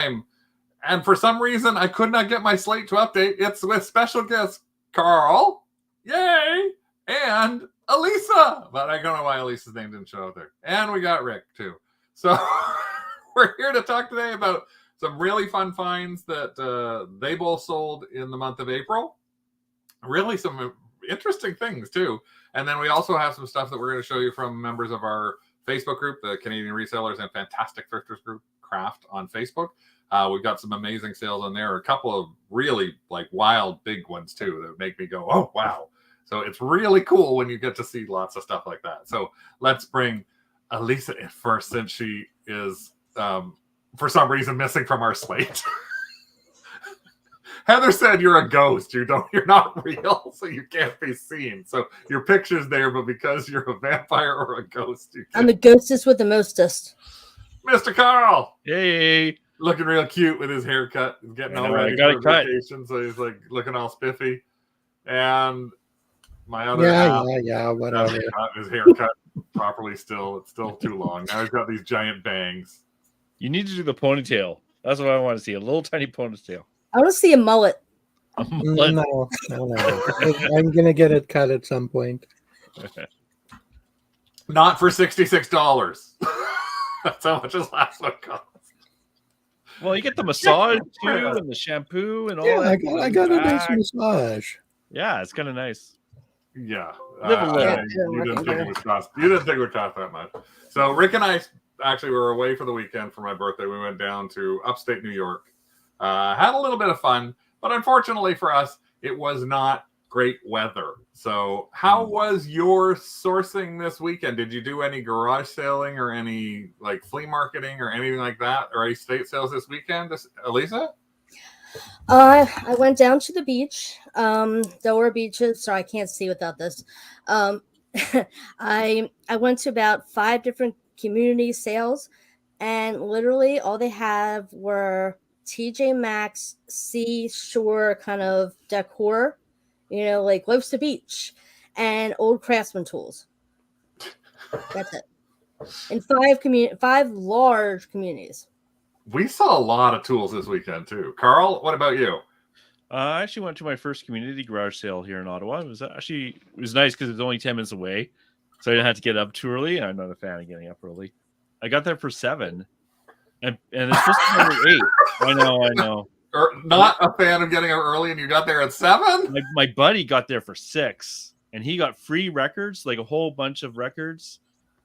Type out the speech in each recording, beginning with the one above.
And for some reason, I could not get my slate to update. It's with special guest Carl, yay, and Elisa. But I don't know why Elisa's name didn't show up there. And we got Rick, too. So we're here to talk today about some really fun finds that they both sold in the month of April. Really some interesting things, too. And then we also have some stuff that we're going to show you from members of our Facebook group, the Canadian Resellers and Fantastic Thrifters group, Craft on Facebook. We've got some amazing sales on there. A couple of really like wild big ones too that make me go, oh, wow. So it's really cool when you get to see lots of stuff like that. So let's bring Elisa in first, since she is, for some reason, missing from our slate. Heather said you're a ghost. You're not real, so you can't be seen. So your picture's there, but because you're a vampire or a ghost, you can't. I'm a ghostest with the mostest. Mr. Carl! Hey! Looking real cute with his haircut. He's getting all ready for vacation, so he's like looking all spiffy. And my other half, whatever. Got his haircut properly still. It's still too long. Now he's got these giant bangs. You need to do the ponytail. That's what I want to see. A little tiny ponytail. I want to see a mullet. No. I'm going to get it cut at some point. Not for $66. That's how much his last one cost. Well, you get the massage too, and the shampoo and all that. I got a nice massage. Yeah, it's kind of nice. Yeah. You didn't think it would cost that much. So Rick and I actually were away for the weekend for my birthday. We went down to upstate New York. Had a little bit of fun, but unfortunately for us, it was not great weather. So how was your sourcing this weekend? Did you do any garage selling or any like flea marketing or anything like that, or any state sales this weekend, Elisa? I went down to the beach, Delaware beaches. Sorry, I can't see without this. I went to about 5 different community sales, and literally all they have were TJ Maxx seashore kind of decor, like Lopes to Beach and old craftsman tools. That's it. In 5 large communities. We saw a lot of tools this weekend too. Carl, what about you? I actually went to my first community garage sale here in Ottawa. It was nice because it was only 10 minutes away, so I didn't have to get up too early. I'm not a fan of getting up early. I got there for 7, and it's supposed to be 8. I know. Not a fan of getting up early, and you got there at 7? My buddy got there for 6, and he got free records, like a whole bunch of records.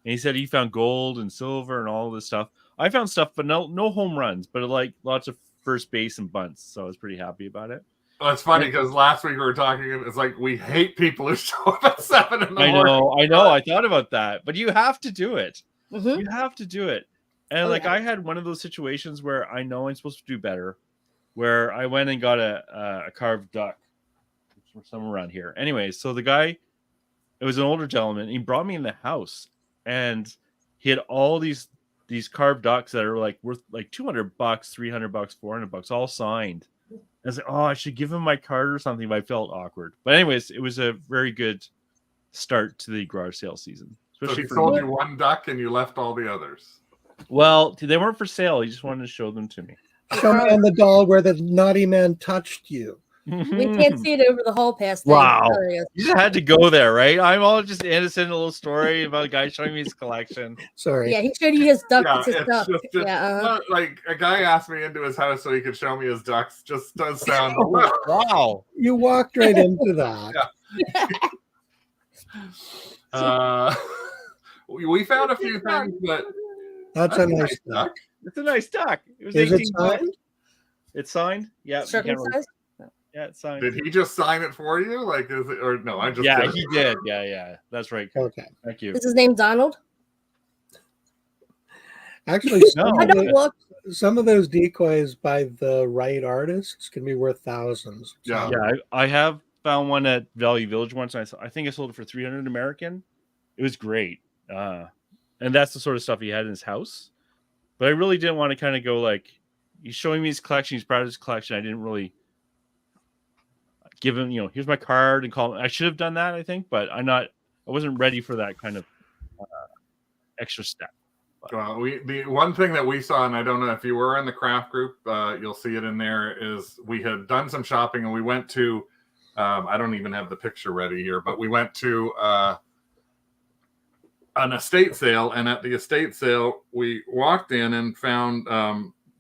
And he said he found gold and silver and all this stuff. I found stuff, but no home runs, but like lots of first base and bunts. So I was pretty happy about it. Well, it's funny because last week we were talking, it's like we hate people who show up at 7 in the morning. I know. I thought about that, but you have to do it. Mm-hmm. You have to do it. And I had one of those situations where I know I'm supposed to do better, where I went and got a carved duck from somewhere around here. Anyway, so the guy, it was an older gentleman. He brought me in the house, and he had all these carved ducks that are like worth like $200, $300, $400, all signed. I was like, I should give him my card or something, but I felt awkward. But anyways, it was a very good start to the garage sale season. Especially so he sold you one duck and you left all the others. Well, they weren't for sale. He just wanted to show them to me. Show me on the doll where the naughty man touched you. We can't see it over the hall pass. Wow. You just had to go there, right? I'm all just innocent, a little story about a guy showing me his collection. Sorry. Yeah, he showed you his duck. Like a guy asked me into his house so he could show me his ducks. Just does sound wow. You walked right into that. We found a few things, but that's a nice duck. It's a nice duck. It was Is 18 it signed? It's signed? Yeah. Circumcised? Yeah, it's signed. Did he just sign it for you? Like, is it, or no? I just yeah, he did. Yeah, that's right. Okay, thank you. Is his name Donald? Actually, some of those decoys by the right artists can be worth thousands. Yeah, I have found one at Value Village once. And I think I sold it for $300 American. It was great, and that's the sort of stuff he had in his house. But I really didn't want to kind of go like, he's showing me his collection. He's proud of his collection. I didn't really give him, here's my card and call him. I should have done that, I think, but I wasn't ready for that kind of extra step. Well, the one thing that we saw, and I don't know if you were in the craft group, you'll see it in there, is we had done some shopping and we went to, I don't even have the picture ready here, but we went to an estate sale, and at the estate sale, we walked in and found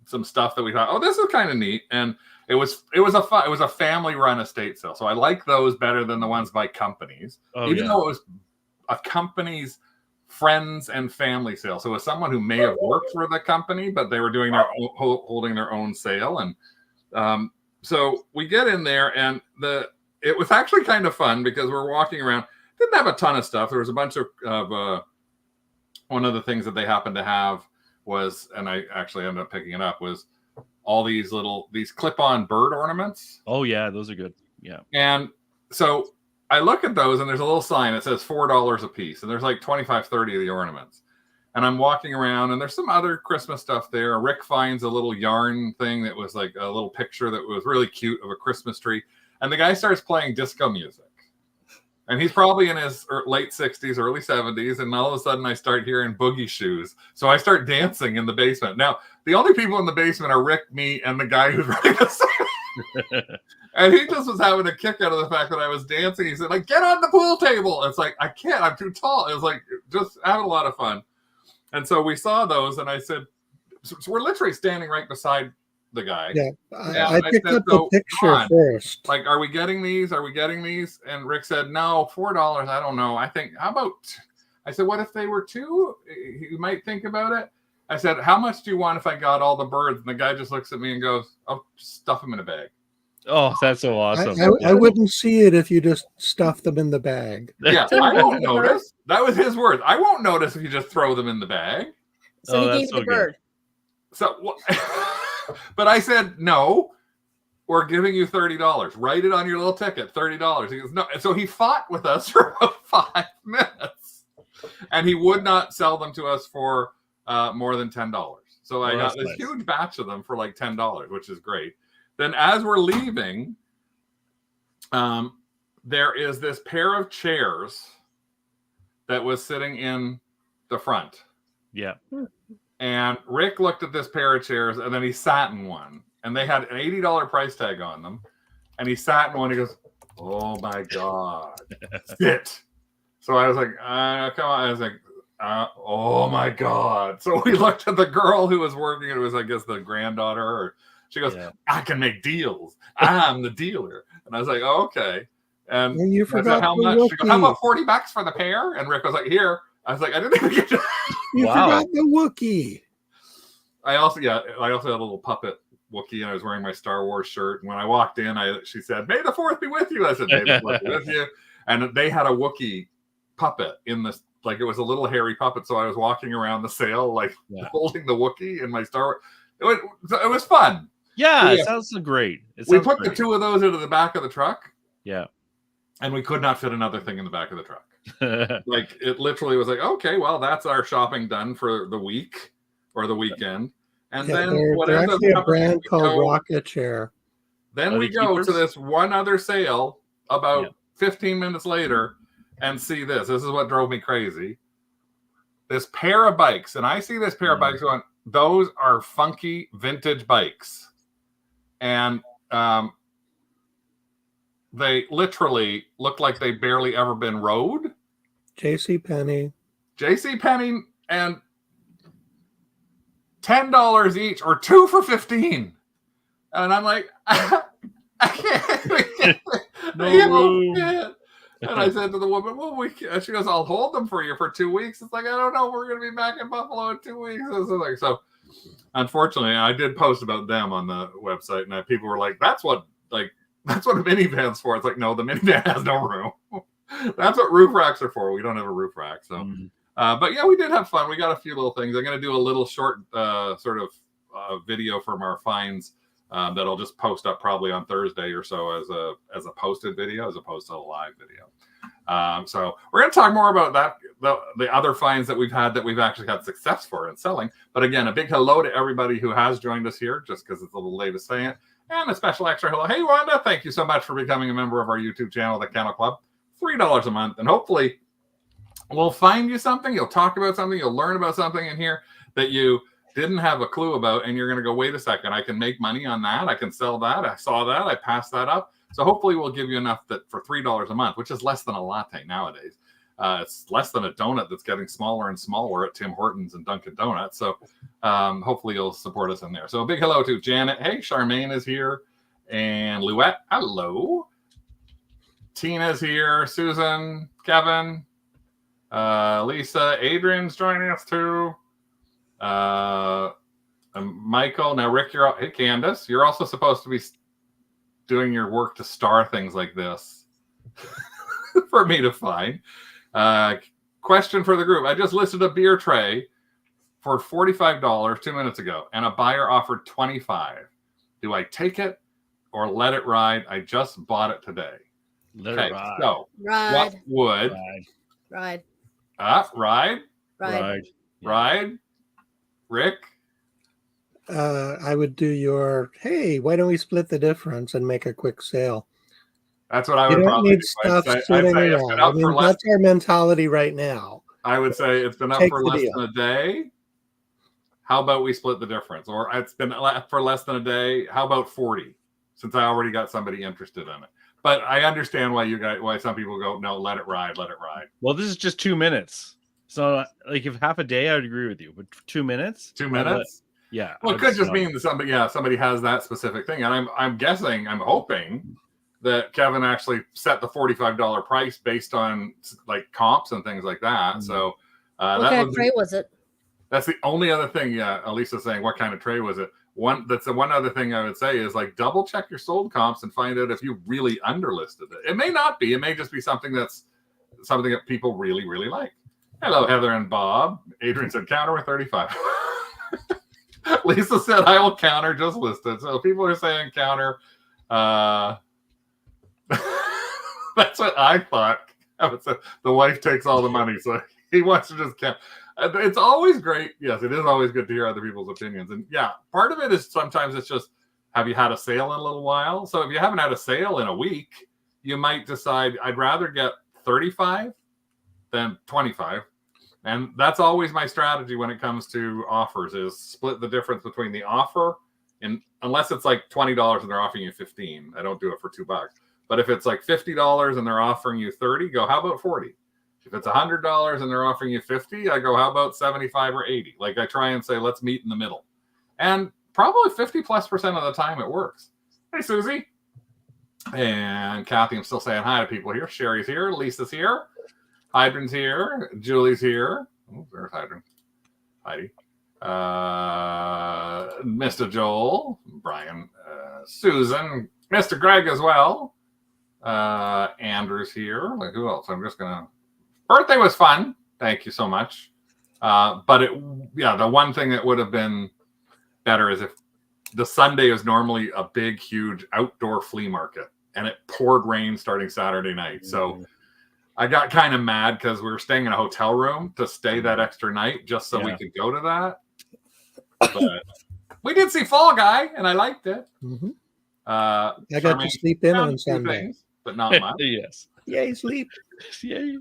some stuff that we thought, oh, this is kind of neat, and it was a family run estate sale, so I like those better than the ones by companies, even though it was a company's friends and family sale. So it was someone who may have worked for the company, but they were doing their own, holding their own sale. And so we get in there, and it was actually kind of fun because we're walking around. Didn't have a ton of stuff. There was a bunch of one of the things that they happened to have was, and I actually ended up picking it up, was all these clip-on bird ornaments. Oh yeah, those are good. Yeah. And so I look at those, and there's a little sign that says $4 a piece, and there's like 25, 30 of the ornaments. And I'm walking around, and there's some other Christmas stuff there. Rick finds a little yarn thing that was like a little picture that was really cute of a Christmas tree. And the guy starts playing disco music. And he's probably in his late 60s, early 70s, and all of a sudden I start hearing boogie shoes. So I start dancing in the basement. Now, the only people in the basement are Rick, me, and the guy who's running the sale. And he just was having a kick out of the fact that I was dancing. He said, like, get on the pool table. It's like, I can't, I'm too tall. It was like, just having a lot of fun. And so we saw those, and I said, so we're literally standing right beside the guy. Yeah, I picked up the picture first. Like, are we getting these? Are we getting these? And Rick said, no, $4. I don't know. I think, how about, I said, what if they were two? You might think about it. I said, how much do you want if I got all the birds? And the guy just looks at me and goes, oh, just stuff them in a bag. Oh, that's so awesome. I wouldn't see it if you just stuff them in the bag. Yeah, I won't notice. That was his words. I won't notice if you just throw them in the bag. So he gave you the bird. So, but I said, no, we're giving you $30. Write it on your little ticket, $30. He goes, no. And so he fought with us for about 5 minutes. And he would not sell them to us for more than $10. So I got this huge batch of them for like $10, which is great. Then as we're leaving, there is this pair of chairs that was sitting in the front. Yeah. And Rick looked at this pair of chairs, and then he sat in one. And they had an $80 price tag on them. And he sat in one. He goes, oh, my God. Sit. So I was like, come on. I was like, oh, my God. So we looked at the girl who was working. It was, I guess, the granddaughter. Or she goes, I can make deals. I'm the dealer. And I was like, oh, okay. And you forgot how much? She goes, how about $40 for the pair? And Rick was like, here. I was like, I didn't even get to. You forgot the Wookiee. I also had a little puppet Wookiee, and I was wearing my Star Wars shirt. And when I walked in, she said, "May the Fourth be with you." I said, "May the Fourth be with you." And they had a Wookiee puppet in this, like it was a little hairy puppet. So I was walking around the sale, like holding the Wookiee in my Star Wars. It was fun. Yeah, it sounds great. We put the two of those into the back of the truck. Yeah. And we could not fit another thing in the back of the truck. Like it literally was like, okay, well, that's our shopping done for the week or the weekend. And then there's actually a brand called Rocket Chair. Then we go to this one other sale about 15 minutes later and see this. This is what drove me crazy. This pair of bikes. And I see this pair of bikes going, those are funky vintage bikes. And they literally look like they barely ever been rode. JCPenney, and $10 each, or 2 for $15. And I'm like, I can't. And I said to the woman, well, she goes, I'll hold them for you for 2 weeks. It's like, I don't know. We're going to be back in Buffalo in 2 weeks. So unfortunately, I did post about them on the website, and people were like, that's what a minivan's for. It's like, no, the minivan has no room. That's what roof racks are for. We don't have a roof rack. So, but yeah, we did have fun. We got a few little things. I'm going to do a little short sort of video from our finds that I'll just post up probably on Thursday or so as a posted video as opposed to a live video. So we're going to talk more about that, the other finds that we've had that we've actually had success for in selling. But again, a big hello to everybody who has joined us here, just because it's a little late to say it. And a special extra hello. Hey, Wanda, thank you so much for becoming a member of our YouTube channel, The Kennel Club. $3 a month. And hopefully we'll find you something. You'll talk about something. You'll learn about something in here. that you didn't have a clue about, and you're going to go, wait a second, I can make money on that. I can sell that. I saw that. I passed that up. So hopefully we'll give you enough that for $3 a month, which is less than a latte nowadays. It's less than a donut that's getting smaller and smaller at Tim Hortons and Dunkin' Donuts. So hopefully you'll support us in there. So a big hello to Janet. Hey, Charmaine is here. And Louette, hello. Tina's here. Susan, Kevin, Lisa, Adrian's joining us too. Michael, now Rick, hey Candace, you're also supposed to be doing your work to star things like this for me to find. Question for the group: I just listed a beer tray for $45 2 minutes ago, and a buyer offered $25. Do I take it or let it ride? I just bought it today. Let it ride. So Ride. what would Ride. Ride? Rick? I would do your, hey, why don't we split the difference and make a quick sale? That's what I You would don't probably need do. stuff sitting around. I mean, that's our mentality right now. I would say it's been up Take for the less deal. than a day. How about we split the difference? Or it's been up for less than a day. How about 40? Since I already got somebody interested in it. But I understand why some people go, no, let it ride. Well, this is just 2 minutes. So like if half a day, I would agree with you. But 2 minutes? 2 minutes? Yeah. Well, it could just mean that somebody has that specific thing. And I'm hoping that Kevin actually set the $45 price based on like comps and things like that. So what kind of tray was it? That's the only other thing. Yeah, Elisa's saying, what kind of tray was it? That's the one other thing I would say is like double check your sold comps and find out if you really underlisted it. It may not be. It may just be something that people really, really like. Hello, Heather and Bob. Adrian said counter with 35. Lisa said I will counter just listed. So people are saying counter. That's what I thought. The wife takes all the money, so he wants to just count. It's always great. Yes, it is always good to hear other people's opinions. And yeah, part of it is sometimes it's just, have you had a sale in a little while? So if you haven't had a sale in a week, you might decide I'd rather get 35 than 25. And that's always my strategy when it comes to offers is split the difference between the offer and unless it's like $20 and they're offering you 15, I don't do it for $2. But if it's like $50 and they're offering you 30, go, how about 40? If it's $100 and they're offering you 50, I go, how about 75 or 80? Like I try and say, let's meet in the middle. And probably 50+% of the time it works. Hey, Susie. And Kathy, I'm still saying hi to people here. Sherry's here. Lisa's here. Hydron's here. Julie's here. Oh, there's Hydron. Heidi. Mr. Joel. Brian. Susan. Mr. Greg as well. Andrew's here. Like, who else? I'm just going to... Birthday was fun. Thank you so much. But the one thing that would have been better is if the Sunday is normally a big, huge outdoor flea market and it poured rain starting Saturday night. So I got kind of mad because we were staying in a hotel room to stay that extra night just so we could go to that. But we did see Fall Guy and I liked it. Mm-hmm. I got to sleep in on Sunday. Things, but not much. Yes. Yay, sleep. Yay.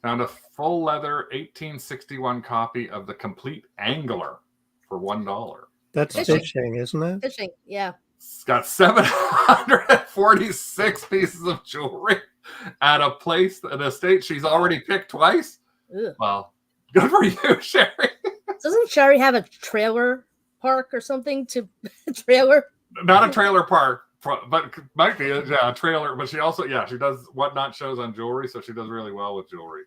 Found a full leather 1861 copy of The Complete Angler for $1. That's fishing, isn't it? Fishing, yeah. It's got 746 pieces of jewelry at a place, an estate she's already picked twice. Ugh. Well, good for you, Sherry. Doesn't Sherry have a trailer park or something to trailer? Not a trailer park, but might be a trailer. But she also, she does whatnot shows on jewelry, so she does really well with jewelry.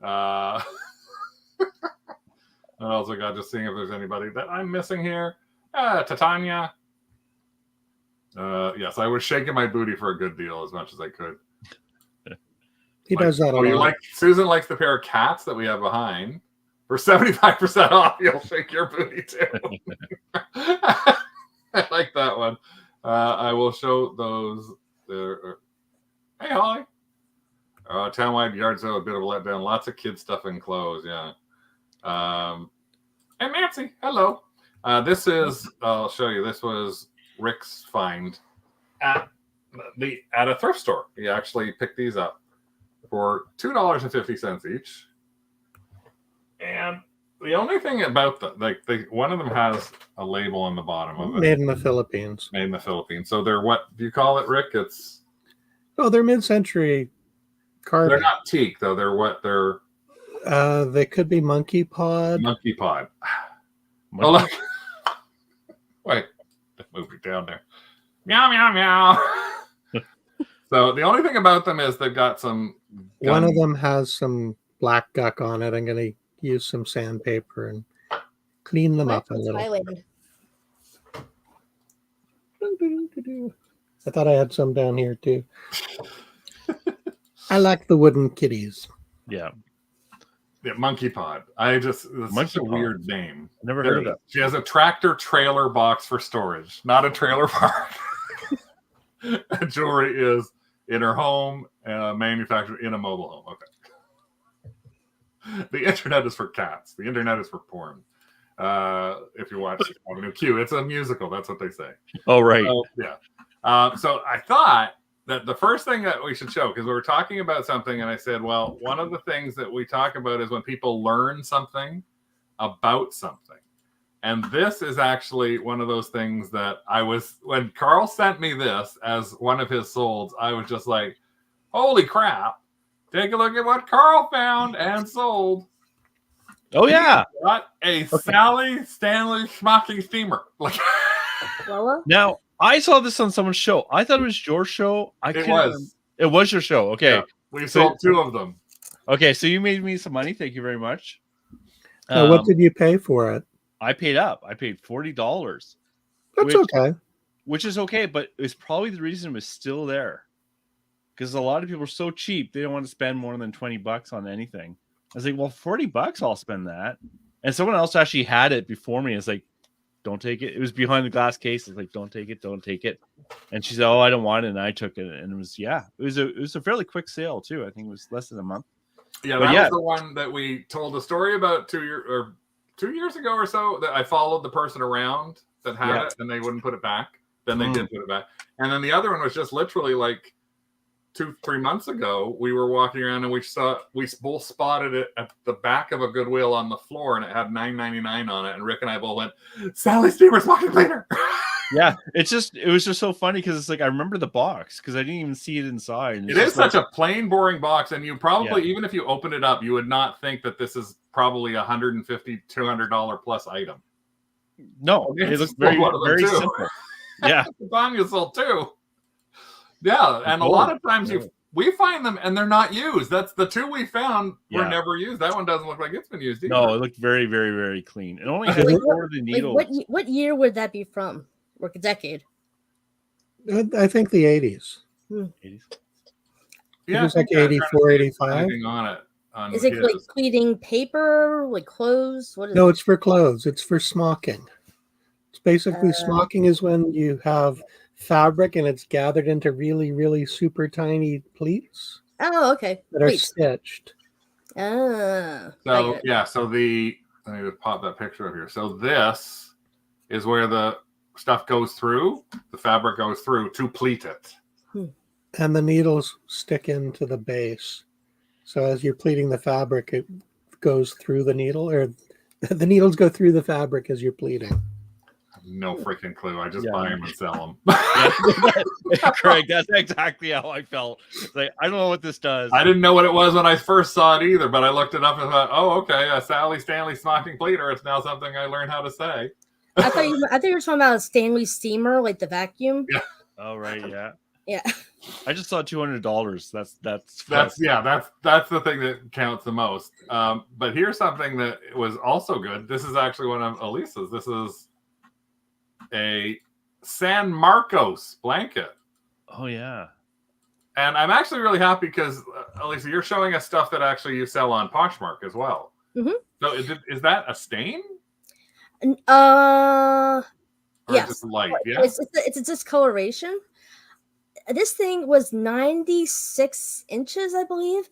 And also got just seeing if there's anybody that I'm missing here. Titania. Yes, I was shaking my booty for a good deal as much as I could. He does that a lot. Susan likes the pair of cats that we have behind. For 75% off, you'll shake your booty too. I like that one. I will show those. Hey, Holly. Townwide yard sale, a bit of a letdown. Lots of kid stuff and clothes. Yeah. And Nancy, hello. This is. I'll show you. This was Rick's find at a thrift store. He actually picked these up for $2.50 each. And the only thing about one of them has a label on the bottom of it. Made in the Philippines. Made in the Philippines. So they're what do you call it, Rick? They're mid-century carbon. They're not teak though. They're what? They're they could be monkey pod. Monkey pod. Oh, look. Wait, move it down there. Meow meow meow. So the only thing about them is they've got some. One of them has some black guck on it. I'm going to use some sandpaper and clean them up a little. Highlighted. I thought I had some down here too. I like the wooden kitties. Yeah. Yeah, monkey pod. It's such a weird name. Never heard of that. She has a tractor trailer box for storage, not a trailer park. Jewelry is in her home, manufactured in a mobile home. Okay. The internet is for cats. The internet is for porn. If you watch Avenue Q, it's a musical. That's what they say. Oh, right. Yeah. So I thought that the first thing that we should show, because we were talking about something, and I said, well, one of the things that we talk about is when people learn something about something. And this is actually one of those things that when Carl sent me this as one of his solds, I was just like, holy crap. Take a look at what Carl found and sold. Oh, yeah. What a Sally Stanley schmucking steamer. Like, now, I saw this on someone's show. I thought it was your show. It was. It was your show. Okay. Yeah, we sold two of them. Okay, so you made me some money. Thank you very much. What did you pay for it? I paid up. I paid $40. That's okay. Which is okay, but it's probably the reason it was still there. Because a lot of people are so cheap, they don't want to spend more than $20 on anything. I was like, well, $40, I'll spend that. And someone else actually had it before me. It's like, don't take it. It was behind the glass case. It's like, don't take it. Don't take it. And she said, oh, I don't want it. And I took it. And it was a fairly quick sale too. I think it was less than a month. Yeah, that was the one that we told a story about 2 years ago or so, that I followed the person around that had it and they wouldn't put it back. Then they did put it back. And then the other one was just literally like 2-3 months ago. We were walking around and we both spotted it at the back of a Goodwill on the floor, and it had $9.99 on it. And Rick and I both went, Sally Steamer's walking later. Yeah, it was just so funny because it's like I remember the box because I didn't even see it inside. And it is such a plain, boring box, and you probably even if you open it up, you would not think that this is probably $150, $200 plus item. No, it looks very, very simple. Yeah, Tanya sold too. Yeah, and a lot of times we find them and they're not used. That's the two we found were never used. That one doesn't look like it's been used either. No, it looked very, very, very clean. It only has 4 of the needles. What year would that be from? Or a decade? I think the 80s. 80s. Yeah, it was like 84, 85. On it. Is it like pleating paper, like clothes? What is No, it's for clothes. It's for smocking. It's basically smocking is when you have fabric and it's gathered into really, really super tiny pleats. Oh, okay. That are stitched. So let me just pop that picture up here. So this is where the stuff goes through, the fabric goes through to pleat it. And the needles stick into the base. So as you're pleating the fabric, it goes through the needle, or the needles go through the fabric as you're pleating. No freaking clue. I just buy them and sell them. Craig, that's exactly how I felt. Like, I don't know what this does. I didn't know what it was when I first saw it either, but I looked it up and thought, oh, okay, a Sally Stanley smocking pleater. It's now something I learned how to say. I thought you were talking about a Stanley steamer, like the vacuum. Yeah. Oh, right, yeah. Yeah. I just saw $200. That's the thing that counts the most. But here's something that was also good. This is actually one of Elisa's. This is a San Marcos blanket. Oh yeah. And I'm actually really happy because Elisa, you're showing us stuff that actually you sell on Poshmark as well. Mm-hmm. So is that a stain? Or yes. Just light? Yeah. It's a discoloration. This thing was 96 inches, I believe.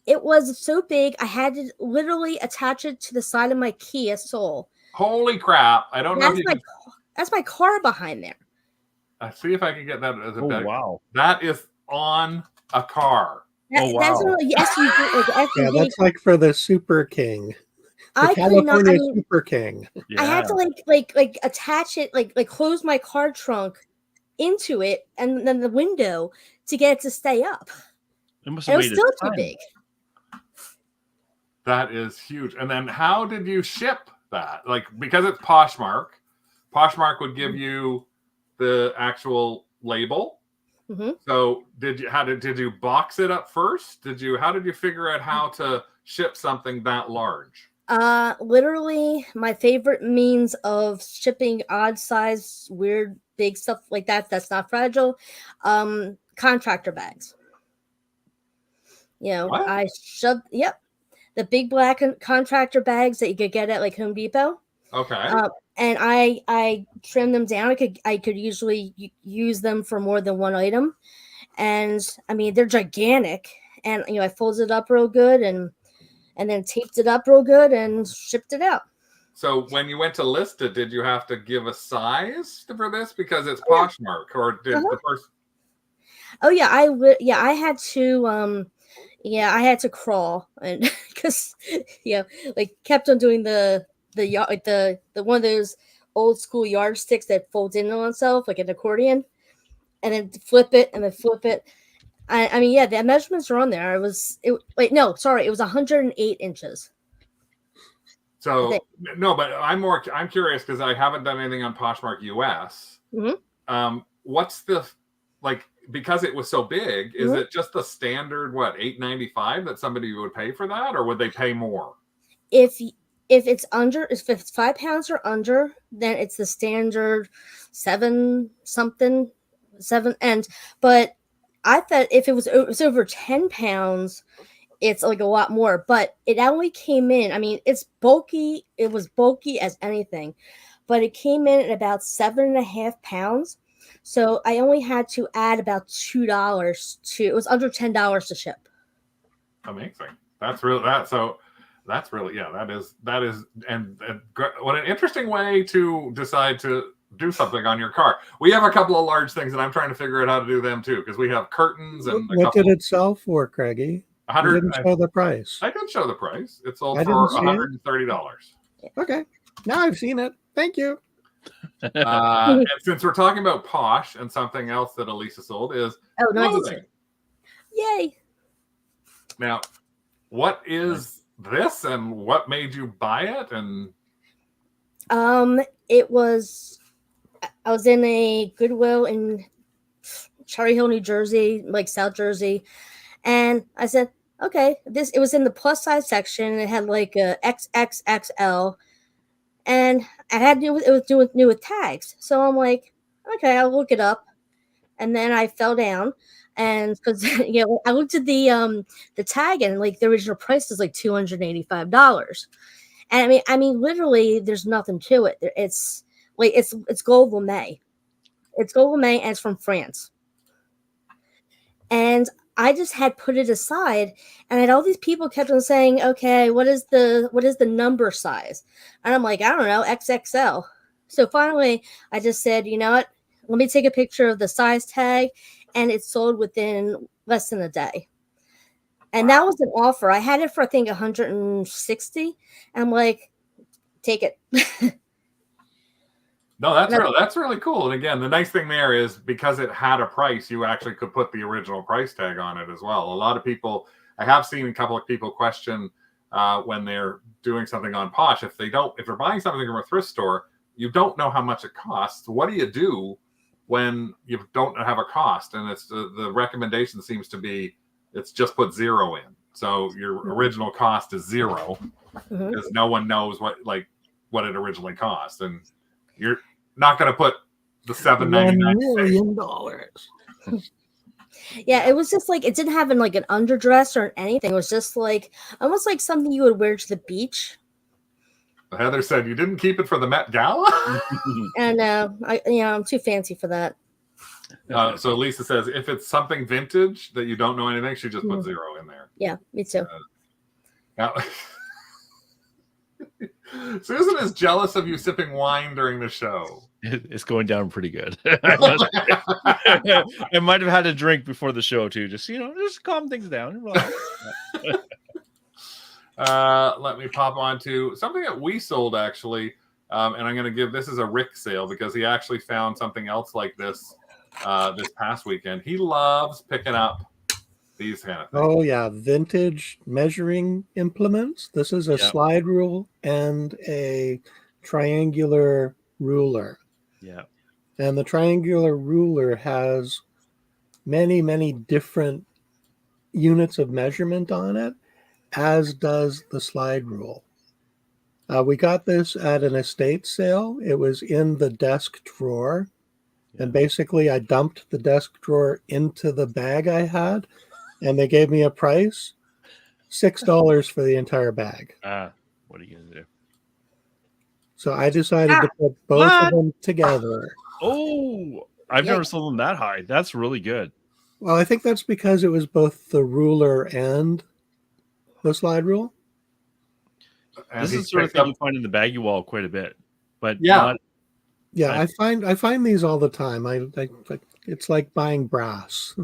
It was so big, I had to literally attach it to the side of my Kia Soul. Holy crap. I don't know if that's my car behind there. I see if I can get that as a better. Wow. That is on a car. That's an SUV. Yeah, that's like for the Super King. I could not. California Super King. Yeah. I had to like attach it, like close my car trunk into it, and then the window to get it to stay up. It must And have it was weighed a still too ton. big. That is huge. And then how did you ship that? Like, because it's Poshmark, Poshmark would give you the actual label. Mm-hmm. So did you box it up first? How did you figure out how to ship something that large? Literally my favorite means of shipping odd size, weird, big stuff like that's not fragile. Contractor bags. You know, What? I shoved the big black contractor bags that you could get at like Home Depot. Okay. And I trimmed them down. I could usually use them for more than one item, and I mean they're gigantic. And you know, I folded it up real good and then taped it up real good and shipped it out. So when you went to list it, did you have to give a size for this because it's Poshmark, or did the person? Oh yeah, I had to I had to crawl, and because like kept on doing the one of those old school yardsticks that folds in on itself like an accordion, and then flip it and then flip it. I mean, yeah, the measurements are on there. It was 108 inches. So no, but I'm curious because I haven't done anything on Poshmark US. Mm-hmm. What's the because it was so big, is it just the standard $8.95 that somebody would pay for that, or would they pay more? If it's 5 pounds or under, then it's the standard 7 something. But I thought if it was over 10 pounds, it's like a lot more. But it only came in. I mean, it's bulky. It was bulky as anything, but it came in at about 7.5 pounds. So I only had to add about $2 to. It was under $10 to ship. Amazing. That's really that. So that's really that is and what an interesting way to decide to do something on your car. We have a couple of large things, and I'm trying to figure out how to do them too, because we have curtains and what did it sell for, Craigie? 100. You didn't show the price. I did show the price. It sold I for didn't see $130. Okay, now I've seen it. Thank you. And since we're talking about Posh, and something else that Elisa sold is clothing. Yay! Now, what is this, and what made you buy it? And it was. I was in a Goodwill in Cherry Hill, New Jersey, like South Jersey, and I said, "Okay, it was in the plus size section. And it had like a XXXL, and it was new with tags. So I'm like, okay, I'll look it up, and then I fell down, and because I looked at the tag, and like the original price was like $285, and I mean, literally, there's nothing to it. It's like it's gold lame. It's gold lame, and it's from France. And I just had put it aside, and I had all these people kept on saying, "Okay, what is the number size?" And I'm like, I don't know, XXL. So finally, I just said, you know what? Let me take a picture of the size tag, and it sold within less than a day. And that was an offer. I had it for I think 160. And I'm like, take it. no, that's really cool. And again, the nice thing there is because it had a price, you actually could put the original price tag on it as well. A lot of people, I have seen a couple of people question when they're doing something on Posh, if they're buying something from a thrift store, you don't know how much it costs. What do you do when you don't have a cost? And it's the recommendation seems to be it's just put 0 in. So your original cost is 0 because no one knows what it originally cost, and you're not going to put the $7.99. $1 million. Yeah, it was just like it didn't have an underdress or anything. It was just like almost like something you would wear to the beach. Heather said you didn't keep it for the Met Gala. And I'm too fancy for that. So Lisa says if it's something vintage that you don't know anything, she just put 0 in there. Yeah, me too. Now, Susan is jealous of you sipping wine during the show. It's going down pretty good. I might have had a drink before the show too, just calm things down. Let me pop on to something that we sold actually. And I'm going to give this as a Rick sale because he actually found something else like this this past weekend. He loves picking up these kind of things. Oh yeah, vintage measuring implements. This is a slide rule and a triangular ruler. Yeah. And the triangular ruler has many, many different units of measurement on it, as does the slide rule. We got this at an estate sale. It was in the desk drawer. And basically I dumped the desk drawer into the bag I had, and they gave me a price, $6 for the entire bag. What are you going to do? So I decided to put both of them together. Oh, I've never sold them that high. That's really good. Well, I think that's because it was both the ruler and the slide rule. And this is the sort of thing you find in the baggy wall quite a bit. But I find these all the time. It's like buying brass.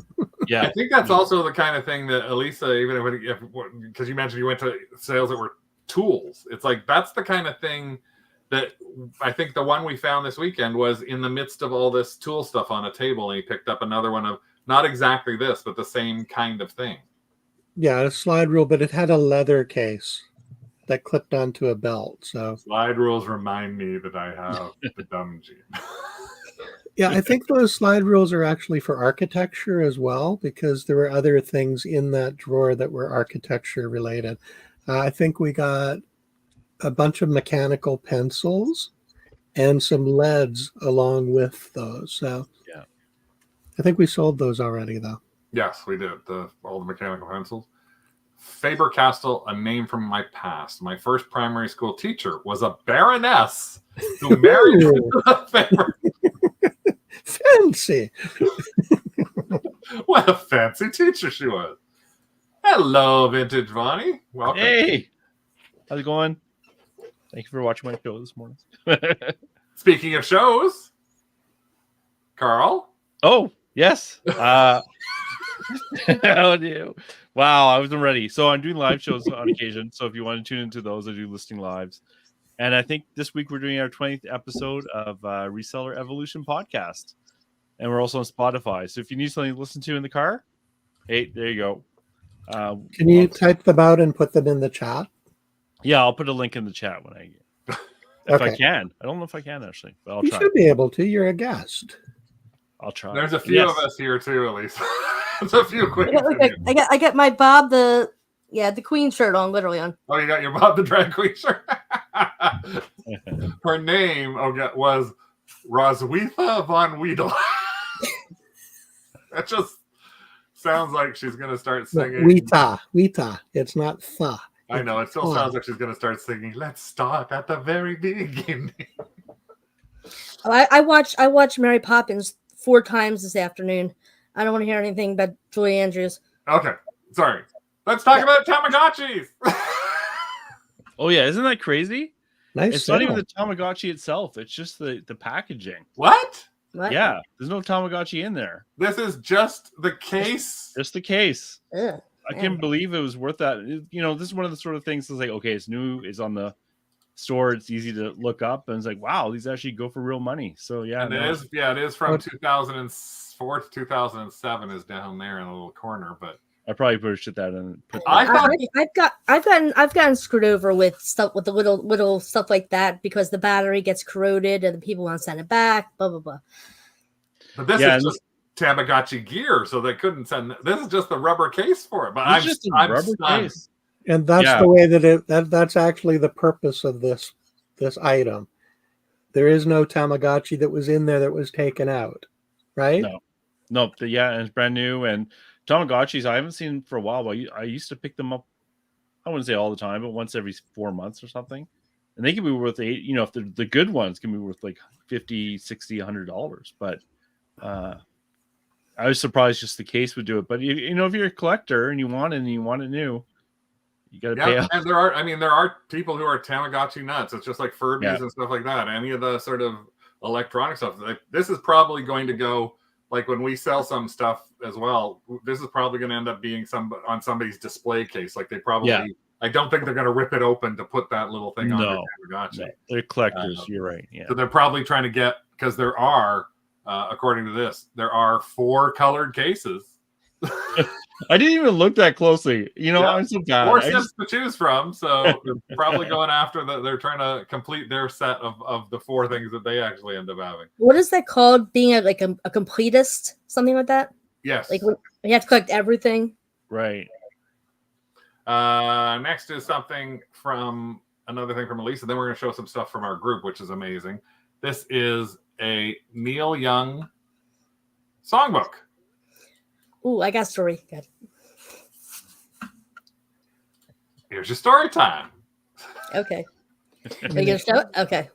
I think that's also the kind of thing that Elisa, even if because you mentioned you went to sales that were tools, it's like that's the kind of thing that I think the one we found this weekend was in the midst of all this tool stuff on a table, and he picked up another one of not exactly this, but the same kind of thing. Yeah, a slide rule, but it had a leather case that clipped onto a belt. So slide rules remind me that I have the dumb gene. Yeah, I think those slide rules are actually for architecture as well, because there were other things in that drawer that were architecture related. I think we got a bunch of mechanical pencils and some leads along with those. So I think we sold those already, though. Yes, we did. All the mechanical pencils. Faber-Castell, a name from my past. My first primary school teacher was a baroness who married a Faber. Fancy. What a fancy teacher she was. Hello, Vintage Vonnie. Welcome. Hey, how's it going? Thank you for watching my show this morning. Speaking of shows, Carl. Oh, yes. How do you? Wow, I wasn't ready. So I'm doing live shows on occasion. So if you want to tune into those, I do listing lives. And I think this week we're doing our 20th episode of Reseller Evolution podcast. And we're also on Spotify. So if you need something to listen to in the car, hey, there you go. Can you type them out and put them in the chat? Yeah, I'll put a link in the chat when if I can. I don't know if I can actually, but I'll try. You should be able to. You're a guest. I'll try. There's a few of us here too, at least. There's a few quick. I got my Bob the Queen shirt on, literally on. Oh, you got your Bob the Drag Queen shirt. Her name was Roswitha von Weedle. That just sounds like she's gonna start singing. Wita. It's not tha. I know, it still sounds like she's going to start singing, let's start at the very beginning. I watched Mary Poppins 4 times this afternoon. I don't want to hear anything about Julie Andrews. Okay, sorry. Let's talk about Tamagotchis. Oh, yeah, isn't that crazy? Nice. It's not even the Tamagotchi itself. It's just the packaging. What? Yeah, there's no Tamagotchi in there. This is just the case? Just the case. Ugh. I can't believe it was worth that. You know, this is one of the sort of things that's like, okay, it's new, it's on the store, it's easy to look up, and it's like, wow, these actually go for real money. So yeah, and it is from 2004 to 2007 is down there in a little corner, but I probably pushed that in. I've gotten screwed over with stuff with the little stuff like that because the battery gets corroded and the people want to send it back. Blah blah blah. But this is just Tamagotchi gear, so they couldn't send. This is just the rubber case for it. But I'm just rubber case, and that's the way that's actually the purpose of this item. There is no Tamagotchi that was in there that was taken out, right? No, and it's brand new. And Tamagotchis I haven't seen for a while. But I used to pick them up. I wouldn't say all the time, but once every 4 months or something. And they can be worth if the good ones can be worth like $50, $60, $100. But I was surprised just the case would do it. But you know, if you're a collector and you want it new, you got to pay up. And there are people who are Tamagotchi nuts. It's just like Furbies and stuff like that. Any of the sort of electronic stuff. Like, this is probably going to go, like when we sell some stuff as well, this is probably going to end up being on somebody's display case. Like they probably I don't think they're going to rip it open to put that little thing on their Tamagotchi. No, they're collectors. You're right. Yeah. So they're probably trying to get, because there are, according to this, there are 4 colored cases. I didn't even look that closely. You know, I'm so bad. 4 sets to choose from, so they're probably going after they're trying to complete their set of the 4 things that they actually end up having. What is that called? Being a completist, something like that. Yes. Like when you have to collect everything. Right. Next is another thing from Elisa. Then we're going to show some stuff from our group, which is amazing. This is a Neil Young songbook. Ooh, I got a story. Good. Here's your story time. Okay. Are you gonna show it? Okay.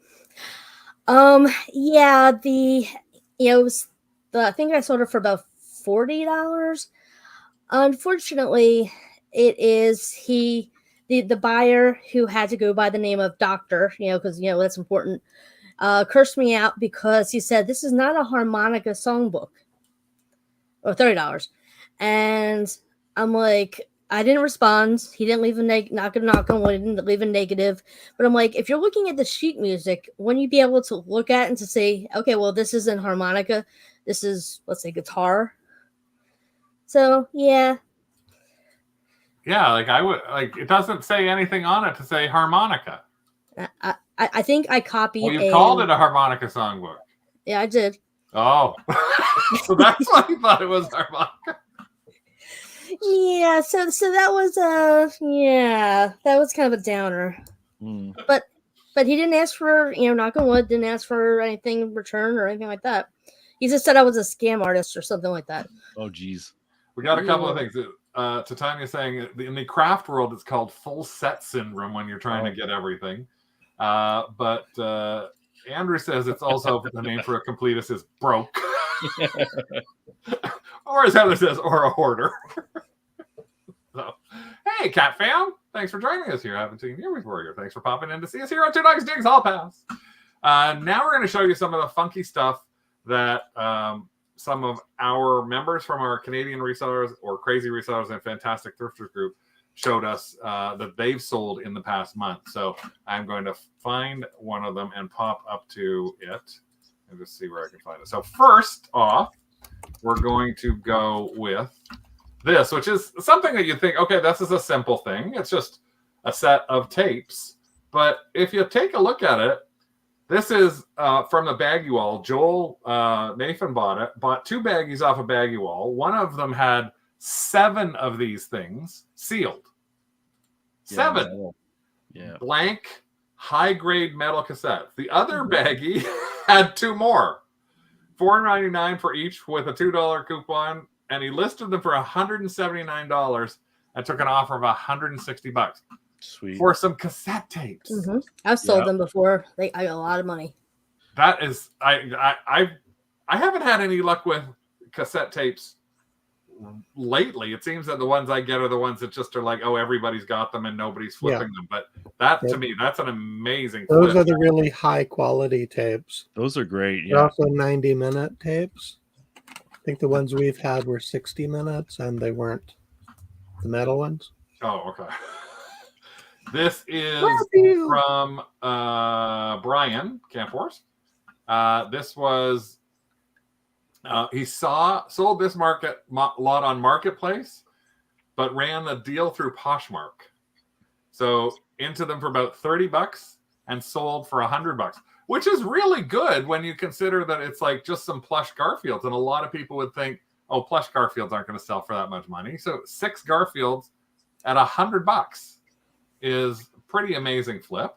Yeah, it was I think I sold it for about $40. Unfortunately, it is the buyer, who had to go by the name of Doctor, because that's important, cursed me out because he said this is not a harmonica songbook, or $30. And I'm like, I didn't respond. He didn't leave not gonna knock on wood, didn't leave a negative. But I'm like, if you're looking at the sheet music, wouldn't you be able to look at it and to say, okay, well, this isn't harmonica, this is, let's say, guitar. So yeah. Yeah, it doesn't say anything on it to say harmonica. I think I copied. Well, you called it a harmonica songbook. Yeah, I did. Oh, so that's why you thought it was harmonica. Yeah, so that was that was kind of a downer. But he didn't ask for, knock on wood, didn't ask for anything in return or anything like that. He just said I was a scam artist or something like that. Oh, geez. We got a couple of thing. Titania saying in the craft world, it's called full set syndrome when you're trying to get everything. But Andrew says it's also the name for a completist is broke. Or as Heather says, or a hoarder. So, hey, Cat Fam. Thanks for joining us here. I haven't seen you before here. Thanks for popping in to see us here on 2DogsDigs Hall Pass. Now we're going to show you some of the funky stuff that some of our members from our Canadian resellers or crazy resellers and fantastic thrifters group showed us that they've sold in the past month. So I'm going to find one of them and pop up to it and just see where I can find it. So first off, we're going to go with this, which is something that you think, okay, this is a simple thing. It's just a set of tapes. But if you take a look at it, this is from the Baggy Wall. Joel Nathan bought 2 baggies off of Baggy Wall. One of them had 7 of these things sealed. 7. Yeah. Blank, high-grade metal cassettes. The other baggie had 2 more. $4.99 for each with a $2 coupon, and he listed them for $179 and took an offer of $160. Sweet. For some cassette tapes. Mm-hmm. I've sold them before. I got a lot of money. That is, I haven't had any luck with cassette tapes lately. It seems that the ones I get are the ones that just are like, oh, everybody's got them and nobody's flipping them. But that to me, that's an amazing. Those are the really high quality tapes. Those are great. They're Yeah. also 90-minute tapes. I think the ones we've had were 60 minutes, and they weren't the metal ones. Oh, okay. This is from Brian Campforce. This was he sold this lot on Marketplace, but ran the deal through Poshmark. So into them for about $30 and sold for $100, which is really good when you consider that it's like just some plush Garfields, and a lot of people would think, oh, plush Garfields aren't going to sell for that much money. So 6 Garfields at $100 is pretty amazing flip.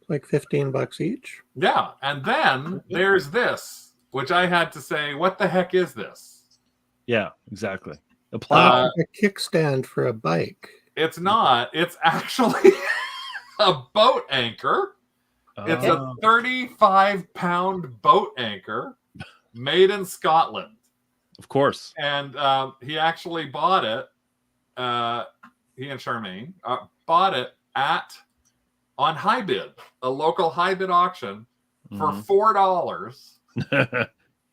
Like $15 each. Yeah. And then there's this, which I had to say, what the heck is this? Yeah, exactly. A plow. A kickstand for a bike. It's not. It's actually a boat anchor. It's a 35-pound boat anchor made in Scotland. Of course. And he actually bought it. He and Charmaine bought it on Highbid, a local Highbid auction, for $4.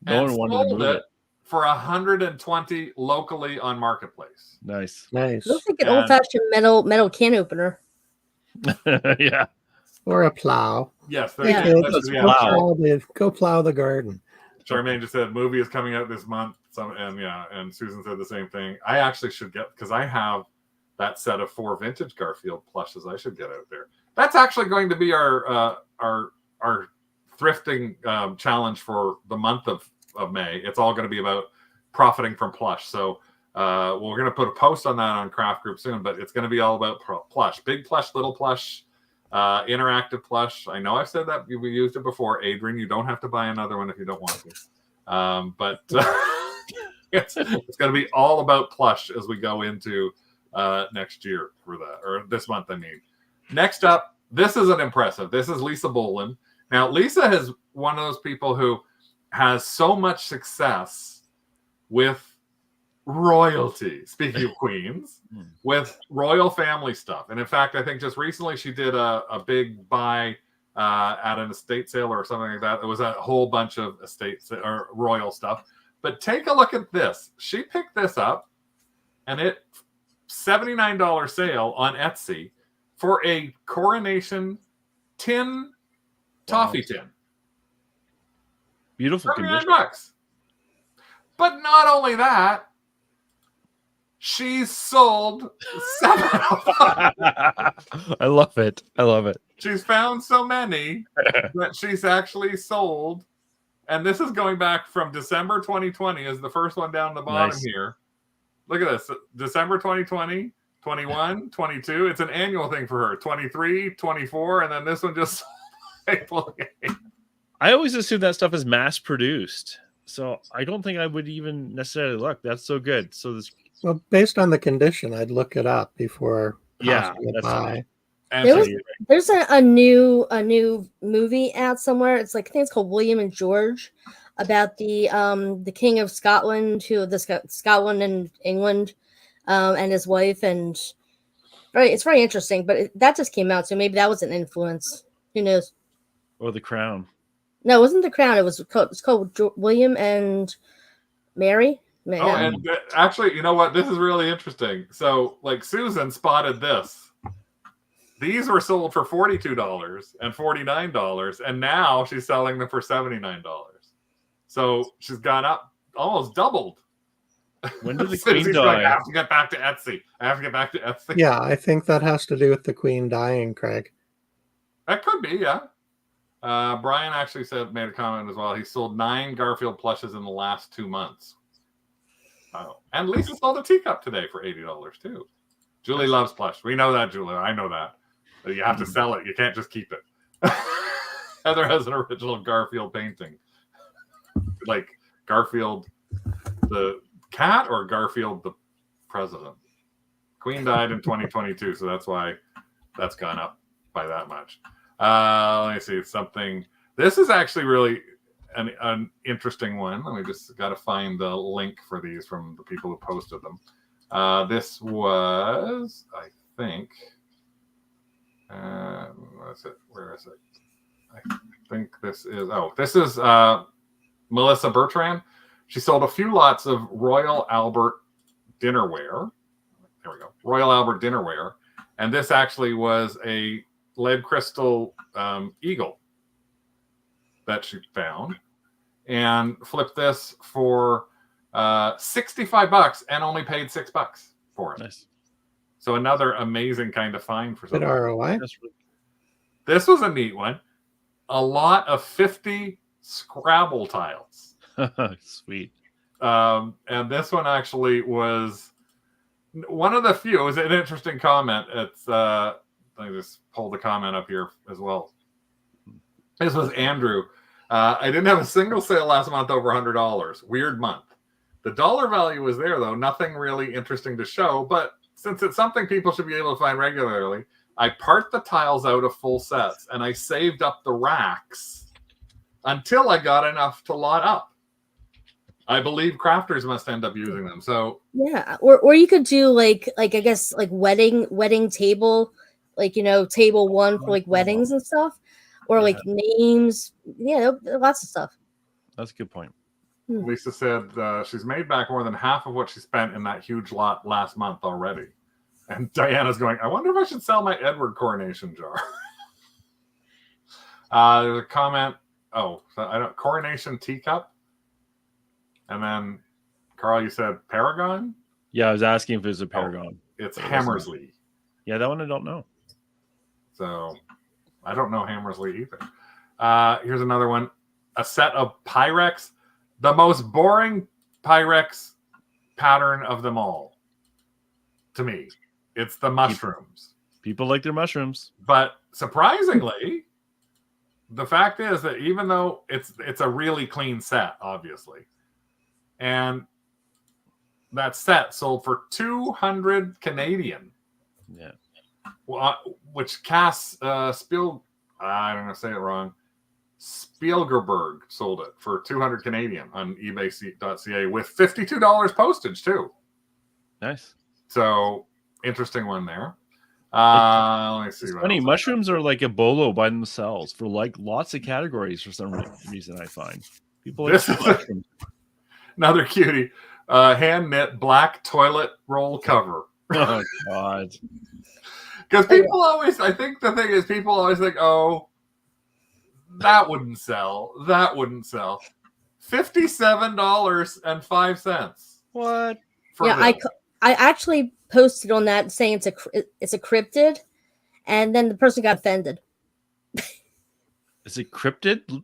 No one wanted to move it for 120 locally on Marketplace. Nice. Nice. Looks like an And- old-fashioned metal can opener. Yeah. Or a plow. Yes, Yeah. there's Let's yeah. plow. Go plow the garden. Charmaine just said movie is coming out this month. And Susan said the same thing. I actually should get, because I have that set of 4 vintage Garfield plushes. I should get out there. That's actually going to be our thrifting challenge for the month of May. It's all going to be about profiting from plush. So we're going to put a post on that on Craft Group soon, but it's going to be all about plush, big plush, little plush, interactive plush. I know I've said that we used it before. Adrian, you don't have to buy another one if you don't want to. But it's going to be all about plush as we go into next year for that, or this month, I mean. Next up, this is an impressive. This is Lisa Boland. Now, Lisa is one of those people who has so much success with royalty, speaking of queens, with royal family stuff. And in fact, I think just recently she did a big buy at an estate sale or something like that. It was a whole bunch of or royal stuff. But take a look at this. She picked this up, and it $79 sale on Etsy for a coronation tin toffee tin. Beautiful condition. $39. But not only that, she's sold 7 of them. I love it. I love it. She's found so many that she's actually sold. And this is going back from December 2020 is the first one down the bottom here. Look at this. December 2020, 21, 22. It's an annual thing for her. 23, 24, and then this one just I always assume that stuff is mass produced. So I don't think I would even necessarily look. That's so good. So this Based on the condition, I'd look it up before passing it by. There's a new movie out somewhere. It's like, I think it's called William and George, about the King of Scotland, Scotland and England, and his wife, and it's very interesting. But that just came out, so maybe that was an influence. Who knows? Or The Crown. No, it wasn't The Crown. It's called William and Mary. Oh, and actually, you know what? This is really interesting. So, like, Susan spotted this. These were sold for $42 and $49, and now she's selling them for $79. So she's gone up, almost doubled. When did the Queen die? Like, I have to get back to Etsy. Yeah, I think that has to do with the Queen dying, Craig. That could be, yeah. Brian actually made a comment as well. He sold 9 Garfield plushes in the last 2 months. Oh, and Lisa sold a teacup today for $80 too. Julie loves plush. We know that, Julie. I know that. But you have to sell it. You can't just keep it. Heather has an original Garfield painting. Like Garfield the cat or Garfield the president. Queen died in 2022, so that's why that's gone up by that much. Let me see something. This is actually really an interesting one. Let me just got to find the link for these from the people who posted them. This was, I think, what is it? Where is it? I think this is Melissa Bertrand. She sold a few lots of Royal Albert dinnerware. There we go. Royal Albert dinnerware. And this actually was a lead crystal eagle that she found, and flipped this for $65 and only paid $6 for it. Nice. So another amazing kind of find for Good something. ROI. This was a neat one. A lot of 50 Scrabble tiles. Sweet. And this one actually was one of the few. It was an interesting comment. It's let me just pull the comment up here as well. This was Andrew. I didn't have a single sale last month over $100. Weird month. The dollar value was there, though. Nothing really interesting to show. But since it's something people should be able to find regularly, I part the tiles out of full sets, and I saved up the racks until I got enough to lot up. I believe crafters must end up using them. So yeah, or you could do like I guess like wedding table, like table one for like weddings and stuff. Or like names, lots of stuff. That's a good point. Lisa said she's made back more than half of what she spent in that huge lot last month already. And Diana's going, I wonder if I should sell my Edward coronation jar. There's a comment. Oh, I don't coronation teacup. And then Carl, you said Paragon? Yeah, I was asking if it was a Paragon. It's Hammersley. Yeah, that one I don't know. So I don't know Hammersley either. Here's another one. A set of Pyrex. The most boring Pyrex pattern of them all. To me. It's the mushrooms. People like their mushrooms. But surprisingly, the fact is that even though it's a really clean set, obviously, and that set sold for 200 Canadian. Yeah. Which casts I don't know, say it wrong. Spielberg sold it for 200 Canadian on eBay.ca with $52 postage too. Nice. So interesting one there. Let me see. It's funny. Mushrooms are like a bolo by themselves for like lots of categories for some reason. I find people like mushrooms. Another cutie, hand knit black toilet roll cover. Oh God! Because people always, I think the thing is, people always think, oh, that wouldn't sell. That wouldn't sell. $57.05. What? Yeah, I actually posted on that saying it's a cryptid, and then the person got offended. Is it cryptid?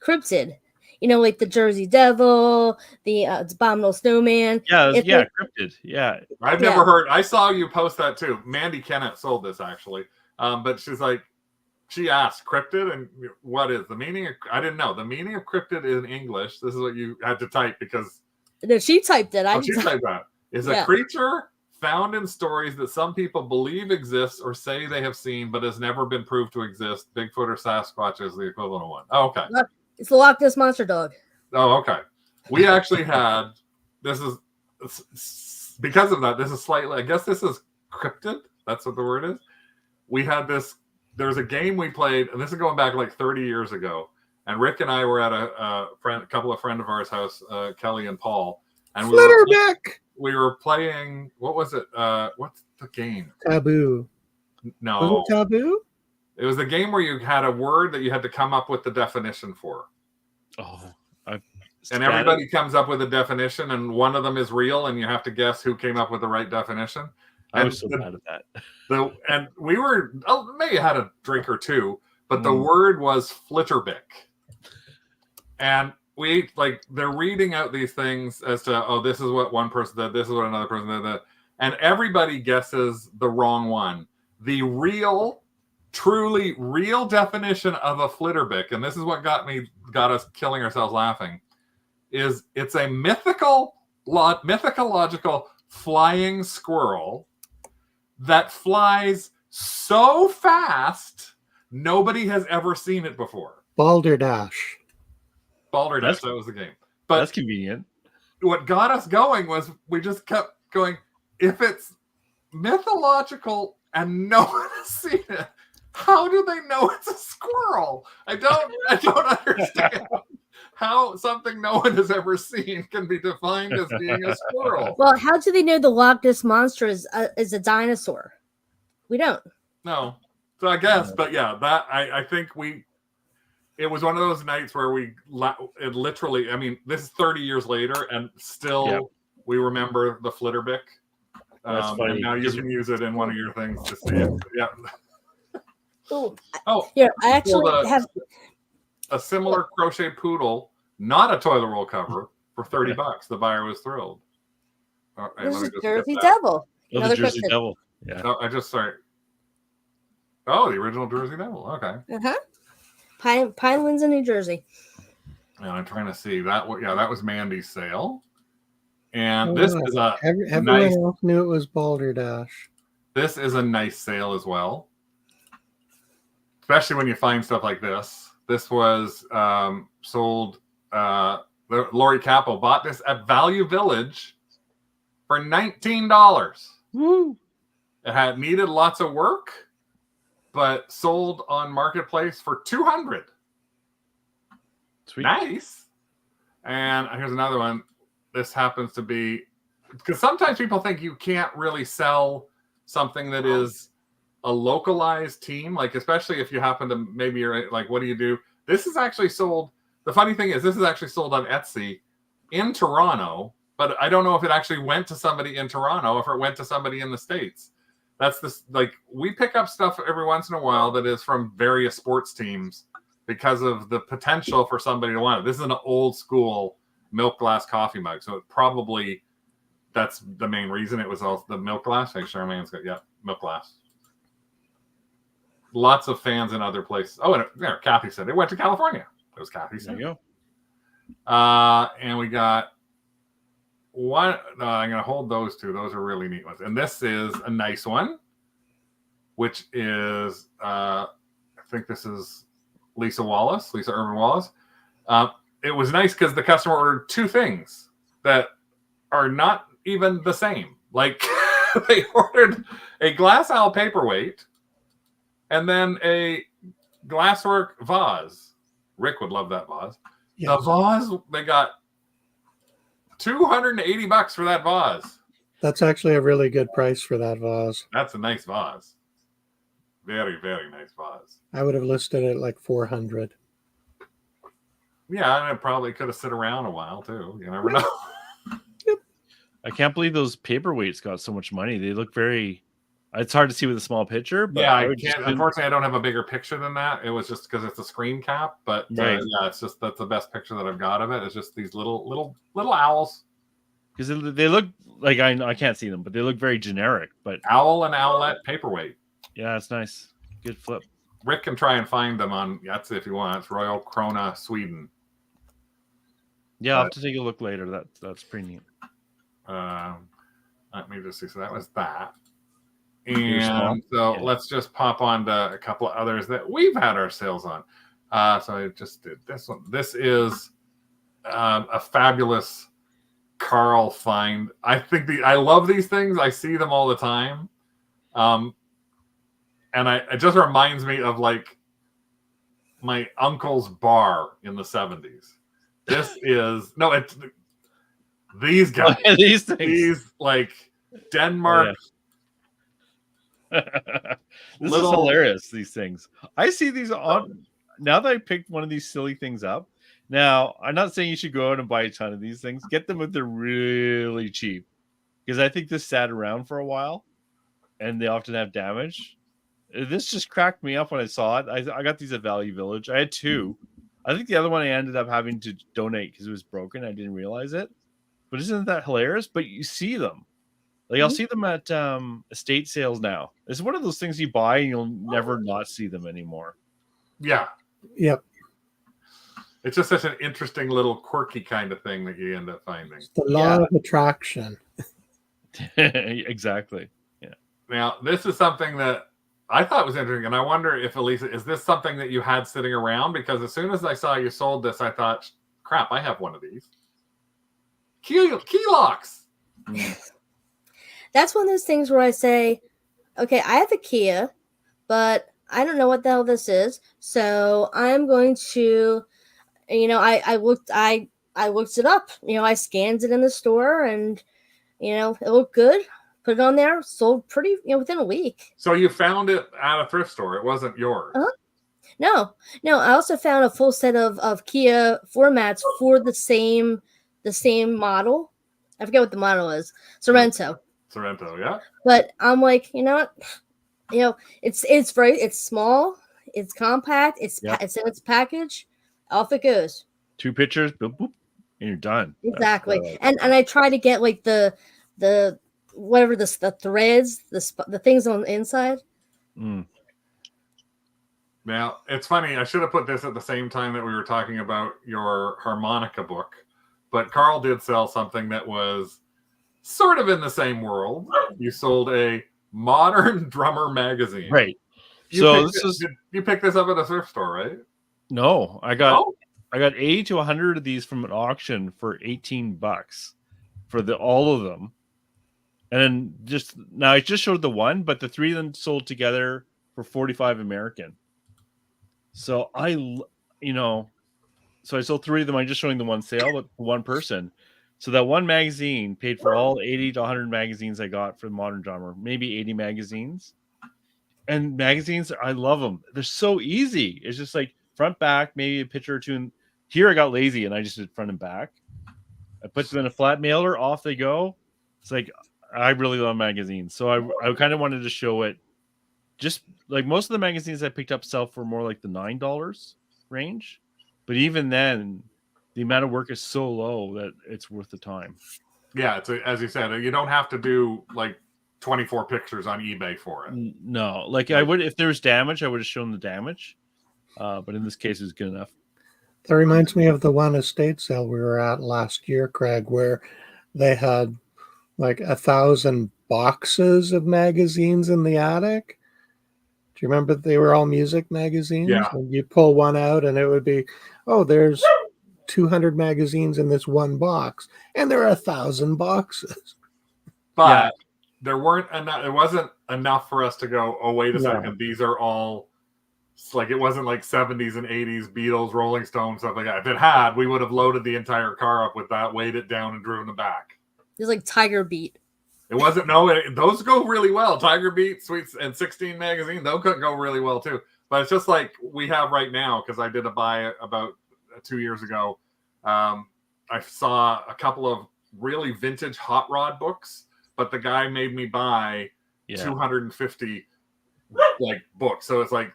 Cryptid, like the Jersey Devil, the Abominable Snowman. Yeah, cryptid. Yeah, I've never heard. I saw you post that too. Mandy Kennett sold this actually, but she's like, she asked cryptid, and what is the meaning? I didn't know the meaning of cryptid in English. This is what you had to type because. No, she typed it. She typed that. Is a creature found in stories that some people believe exists or say they have seen, but has never been proved to exist. Bigfoot or Sasquatch is the equivalent of one. Oh, okay. It's the Loch Ness Monster dog. Oh, okay. We actually had, this is, because of that, this is slightly, I guess this is cryptid. That's what the word is. We had this, there's a game we played, and this is going back like 30 years ago. And Rick and I were at a couple of friends of ours' house, Kelly and Paul. And we were playing, what was it? What's the game? Taboo. No. Was it Taboo? It was a game where you had a word that you had to come up with the definition for. Oh. And everybody comes up with a definition, and one of them is real, and you have to guess who came up with the right definition. I was so bad at that. And we were, maybe had a drink or two, but the word was flitterbick. And we they're reading out these things as to, oh, this is what one person did, this is what another person did, and everybody guesses the wrong one. The truly real definition of a flitterbick, and this is what got us killing ourselves laughing, is it's a mythological flying squirrel that flies so fast nobody has ever seen it before. Balderdash. Balderdash, that was the game. But that's convenient. What got us going was we just kept going, if it's mythological and no one has seen it, how do they know it's a squirrel? I don't understand how something no one has ever seen can be defined as being a squirrel. Well, how do they know the Loch Ness Monster is a dinosaur? We don't. No. So I guess, but yeah, that I think it was one of those nights where it literally, I mean, this is 30 years later, and still we remember the flitterbick. That's funny. And now you can use it in one of your things to see it. Yeah. Oh, yeah. I actually have a similar crochet poodle, not a toilet roll cover, for $30. The buyer was thrilled. Right, this is Jersey Devil. Oh, the Jersey Devil. Yeah. Oh, the original Jersey Devil. Okay. Pinelands in New Jersey. And I'm trying to see that. That was Mandy's sale. And this is everyone nice. Else knew it was Balderdash. This is a nice sale as well, especially when you find stuff like this. This was sold. Lori Capo bought this at Value Village for $19. Woo! It had needed lots of work, but sold on Marketplace for $200. Sweet. Nice. And here's another one. This happens to be because sometimes people think you can't really sell something that is a localized team, like especially if you happen to maybe you're like, what do you do? This is actually sold. The funny thing is, this is actually sold on Etsy in Toronto, but I don't know if it actually went to somebody in Toronto, if it went to somebody in the States. That's this, like, we pick up stuff every once in a while that is from various sports teams because of the potential for somebody to want it. This is an old school milk glass coffee mug, so it probably that's the main reason it was all the milk glass. Hey, Charmaine's got milk glass. Lots of fans in other places. Oh, and there, Kathy said it went to California. It was Kathy said. There you go. And we got one. I'm going to hold those two. Those are really neat ones. And this is a nice one, which is, I think this is Lisa Urban Wallace. It was nice because the customer ordered two things that are not even the same. Like they ordered a glass owl paperweight and then a glasswork vase. Rick would love that vase. Yes. The vase, they got $280 for that vase. That's actually a really good price for that vase. That's a nice vase. Very, very nice vase. I would have listed it like 400. Yeah, and it probably could have sit around a while too. You never know. I can't believe those paperweights got so much money. They look very. It's hard to see with a small picture. But Yeah, I can't. Unfortunately, I don't have a bigger picture than that. It was just because it's a screen cap. But right. Yeah, it's just that's the best picture that I've got of it. It's just these little owls. Because they look like I can't see them, but they look very generic. But owl and owlet paperweight. Yeah, it's nice. Good flip. Rick can try and find them on Etsy if you want. It's Royal Krona, Sweden. Yeah, I'll have to take a look later. That's pretty neat. Let me just see. So that was that. And so let's just pop on to a couple of others that we've had our sales on. So I just did this one. This is a fabulous Carl find. I think I love these things. I see them all the time. And it just reminds me of like my uncle's bar in the 70s. This is it's these guys. These things. These like Denmark. This is hilarious. These things. I see these on now that I picked one of these silly things up. Now, I'm not saying you should go out and buy a ton of these things. Get them if they're really cheap, because I think this sat around for a while, and they often have damage. This just cracked me up when I saw it. I got these at Value Village. I had two. I think the other one I ended up having to donate because it was broken. I didn't realize it. But isn't that hilarious? But you see them. Like I'll see them at estate sales now. It's one of those things you buy and you'll never not see them anymore. Yeah. Yep. It's just such an interesting little quirky kind of thing that you end up finding. It's the law of attraction. Exactly. Yeah. Now, this is something that I thought was interesting, and I wonder if, Elisa, is this something that you had sitting around? Because as soon as I saw you sold this, I thought, crap, I have one of these. Key locks. That's one of those things where I say, okay, I have a Kia, but I don't know what the hell this is. So I'm going to, I looked it up. I scanned it in the store, and it looked good. Put it on there, sold pretty, within a week. So you found it at a thrift store. It wasn't yours. No. I also found a full set of Kia formats for the same model. I forget what the model is. Sorrento, yeah. But I'm like, it's small, it's compact, it's in its package. Off it goes. 2 pictures, boop, boop, and you're done. Exactly. And I try to get like the whatever the threads, the things on the inside. Now, it's funny. I should have put this at the same time that we were talking about your harmonica book, but Carl did sell something that was sort of in the same world. You sold a modern drummer magazine. Right. You picked this up at a thrift store, right? No, I got 80 to 100 of these from an auction for $18 for all of them. And then I just showed the one, but the 3 of them sold together for $45 American. So so I sold 3 of them. I'm just showing the one sale, but one person. So that one magazine paid for all 80 to 100 magazines I got for the modern genre, maybe 80 magazines. And magazines, I love them. They're so easy. It's just like front, back, maybe a picture or two. And here I got lazy and I just did front and back. I put them in a flat mailer, off they go. It's like, I really love magazines. So I kind of wanted to show it. Just like most of the magazines I picked up sell for more like the $9 range. But even then, the amount of work is so low that it's worth the time. Yeah, as you said, you don't have to do like 24 pictures on eBay for it. No, like I would, if there was damage, I would have shown the damage. But in this case, it's good enough. That reminds me of the one estate sale we were at last year, Craig, where they had like 1,000 boxes of magazines in the attic. Do you remember they were all music magazines? Yeah. And you pull one out and it would be, oh, there's 200 magazines in this one box. And there are 1,000 boxes. But there weren't enough. It wasn't enough for us to go, oh, wait a No. second. These are all like, it wasn't like 70s and 80s Beatles, Rolling Stones, stuff like that. If it had, we would have loaded the entire car up with that, weighed it down, and driven it back. It's like Tiger Beat. It wasn't, those go really well. Tiger Beat, Sweets, and 16 magazine, those could go really well too. But it's just like we have right now, because I did a buy about 2 years ago. I saw a couple of really vintage hot rod books, but the guy made me buy 250 like books. So it's like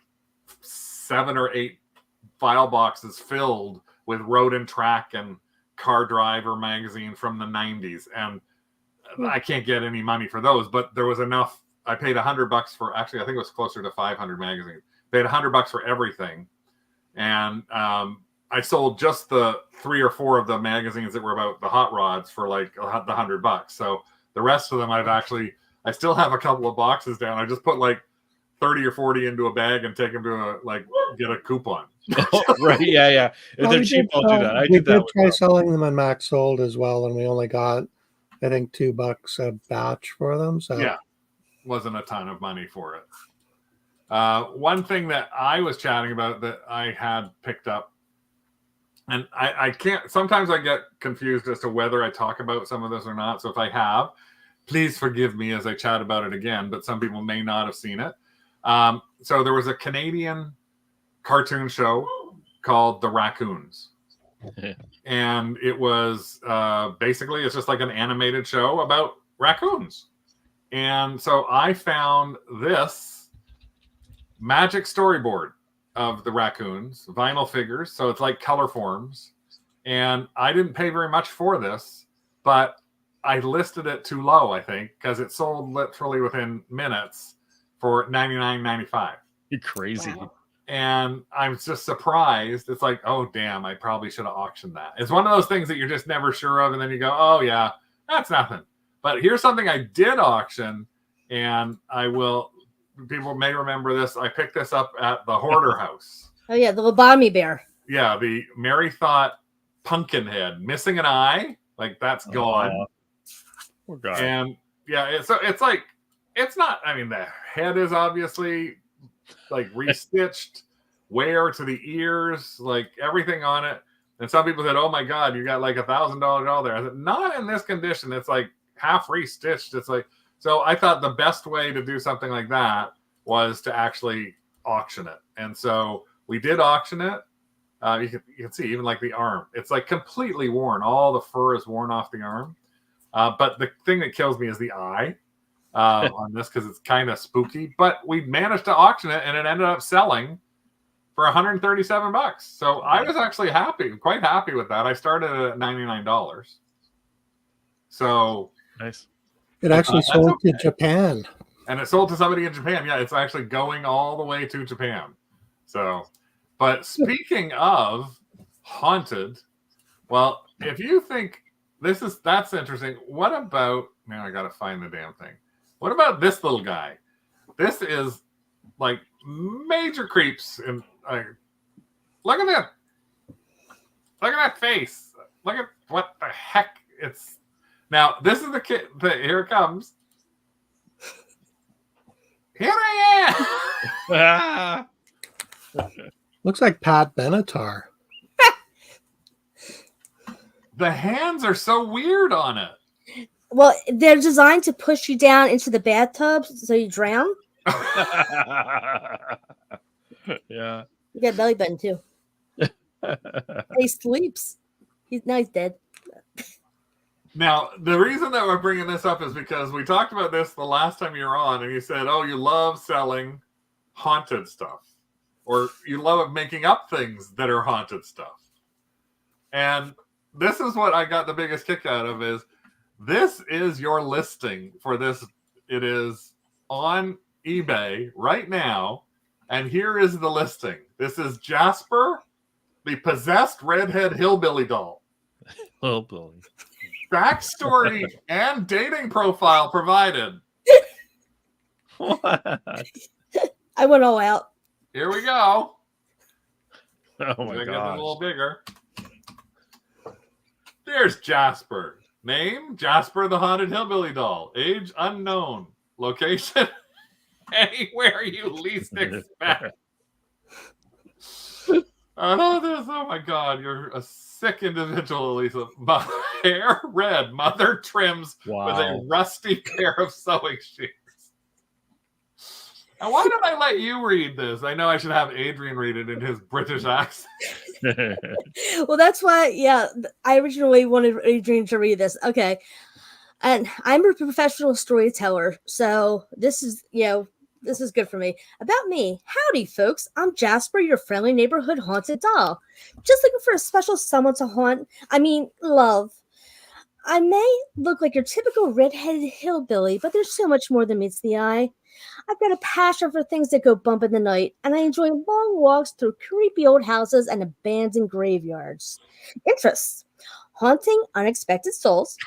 7 or 8 file boxes filled with Road and Track and Car Driver magazine from the 90s. And I can't get any money for those, but there was enough. I paid $100 for, actually, I think it was closer to 500 magazines. Paid $100 for everything. And I sold just the 3 or 4 of the magazines that were about the hot rods for like the $100. So the rest of them, I still have a couple of boxes down. I just put like 30 or 40 into a bag and take them to get a coupon. Right. Yeah. If they're cheap, I'll do that. I did that. Try selling them on Max Sold as well, and we only got, I think, $2 a batch for them. So yeah, wasn't a ton of money for it. One thing that I was chatting about that I had picked up, and I can't, sometimes I get confused as to whether I talk about some of this or not. So if I have, please forgive me as I chat about it again, but some people may not have seen it. So there was a Canadian cartoon show called The Raccoons. And it was basically, it's just like an animated show about raccoons. And so I found this magic storyboard of the raccoons, vinyl figures. So it's like color forms. And I didn't pay very much for this, but I listed it too low, I think, because it sold literally within minutes for $99.95. You're crazy. Wow. And I'm just surprised. It's like, oh, damn, I probably should have auctioned that. It's one of those things that you're just never sure of. And then you go, oh, yeah, that's nothing. But here's something I did auction. And people may remember this. I picked this up at the Hoarder House. Oh, yeah, the lobotomy bear. Yeah, the Mary Thought pumpkin head. Missing an eye. Like, that's gone. Poor guy. And, yeah, it's like, it's not, I mean, the head is obviously like restitched, wear to the ears, like everything on it. And some people said, oh my God, you got like $1,000 doll there. I said, not in this condition. It's like half restitched. It's like, so I thought the best way to do something like that was to actually auction it. And so we did auction it. You can see even like the arm, it's like completely worn. All the fur is worn off the arm. But the thing that kills me is the eye. On this, because it's kind of spooky, but we managed to auction it and it ended up selling for $137. So I was actually quite happy with that. I started at $99. So Nice. it actually sold to Japan. And it sold to somebody in Japan. Yeah, it's actually going all the way to Japan. So, but speaking of haunted, well, if you think that's interesting, what about, now I got to find the damn thing. What about this little guy? This is like major creeps. And look at that. Look at that face. Look at what the heck. It's now. This is the kid. Here it comes. Here I am. Looks like Pat Benatar. the hands are so weird on it. Well, they're designed to push you down into the bathtub so you drown. Yeah. You got a belly button too. He sleeps. He's dead. Now, the reason that we're bringing this up is because we talked about this the last time you were on, and you said, oh, you love selling haunted stuff, or you love making up things that are haunted stuff. And this is what I got the biggest kick out of is this is your listing for this. It is on eBay right now, and here is the listing. This is Jasper, the possessed redhead hillbilly doll. Hillbilly. Backstory and dating profile provided. What? I went all out. Here we go. Oh my Get a god. little bigger. There's Jasper. Name: Jasper the Haunted Hillbilly Doll. Age: unknown. Location: anywhere you least expect. Oh my god, you're a sick individual, Elisa. Hair red, mother trims with a rusty pair of sewing shears. And why did I let you read this? I know I should have Adrian read it in his British accent. Well, that's why, yeah, I originally wanted Adrian to read this. Okay. And I'm a professional storyteller, so this is good for me. About me. Howdy, folks. I'm Jasper, your friendly neighborhood haunted doll. Just looking for a special someone to haunt. Love. I may look like your typical redheaded hillbilly, but there's so much more than meets the eye. I've got a passion for things that go bump in the night, and I enjoy long walks through creepy old houses and abandoned graveyards. Interests: haunting unexpected souls,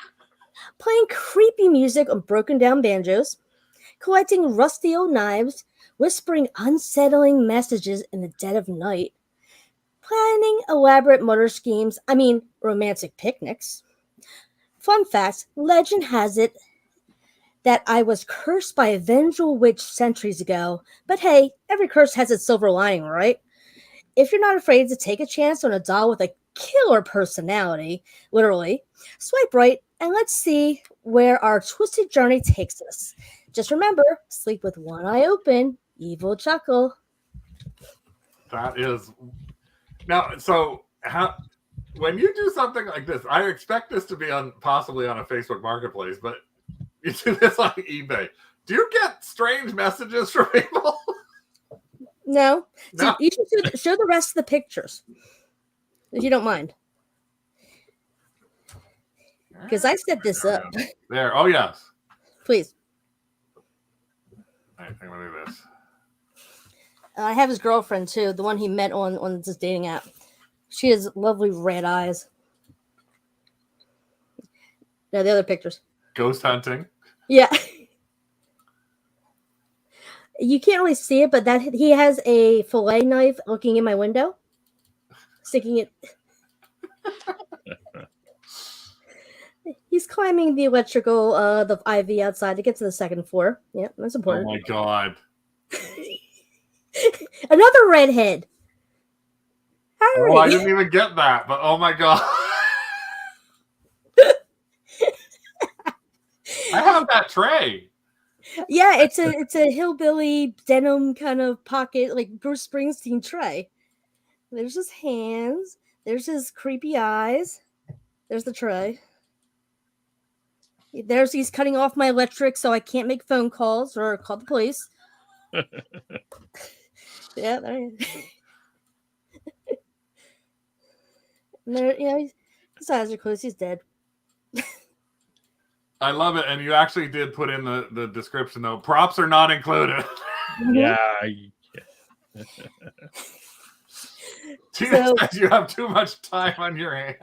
playing creepy music on broken down banjos, collecting rusty old knives, whispering unsettling messages in the dead of night, planning elaborate murder schemes, romantic picnics. Fun fact, legend has it that I was cursed by a vengeful witch centuries ago, but hey, every curse has its silver lining, right? If you're not afraid to take a chance on a doll with a killer personality, literally, swipe right and let's see where our twisted journey takes us. Just remember, sleep with one eye open, evil chuckle. That is now. So when you do something like this, I expect this to be possibly on a Facebook Marketplace, but you do this on eBay. Do you get strange messages from people? No. No. So you should show the rest of the pictures, if you don't mind. Because I set this up. There. Oh, yes. Please. All right, I'm going to do this. I have his girlfriend, too, the one he met on this dating app. She has lovely red eyes. No, the other pictures. Ghost hunting. Yeah. You can't really see it, but that he has a fillet knife looking in my window, sticking it. He's climbing the electrical, the ivy outside to get to the second floor. Yeah, that's Oh important. my god. Another redhead. Harry. Oh, I didn't even get that, but oh my god. I have that tray. Yeah, it's a hillbilly denim kind of pocket, like Bruce Springsteen tray. There's his hands. There's his creepy eyes. There's the tray. He's cutting off my electric so I can't make phone calls or call the police. Yeah, there he is. And there, his eyes are closed. He's dead. I love it. And you actually did put in the description, though. Props are not included. Yeah. Tina says you have too much time on your hands.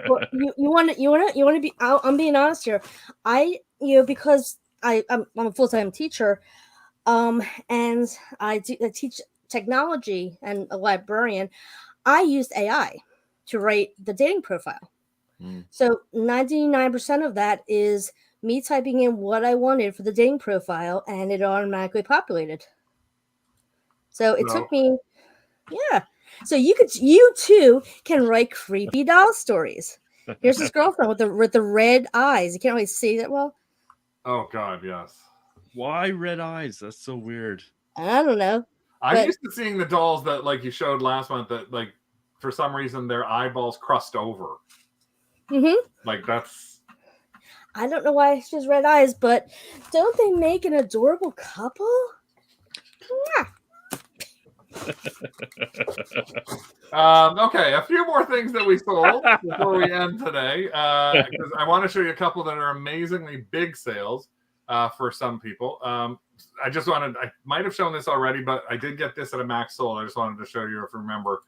Well, you want to be. I'm being honest here. Because I'm a full-time teacher, and I teach technology and a librarian. I used AI to write the dating profile. So 99% of that is me typing in what I wanted for the dating profile, and it automatically populated. So it took me, yeah. So you too can write creepy doll stories. Here's his girlfriend with the red eyes. You can't really see that well. Oh God, yes. Why red eyes? That's so weird. I don't know. I'm But- used to seeing the dolls that like you showed last month that like for some reason their eyeballs crust over. Like that's I don't know why she has red eyes, but don't they make an adorable couple? okay. A few more things that we sold before we end today, because I want to show you a couple that are amazingly big sales for some people. I might have shown this already, but I did get this at a max sold. I just wanted to show you if you remember.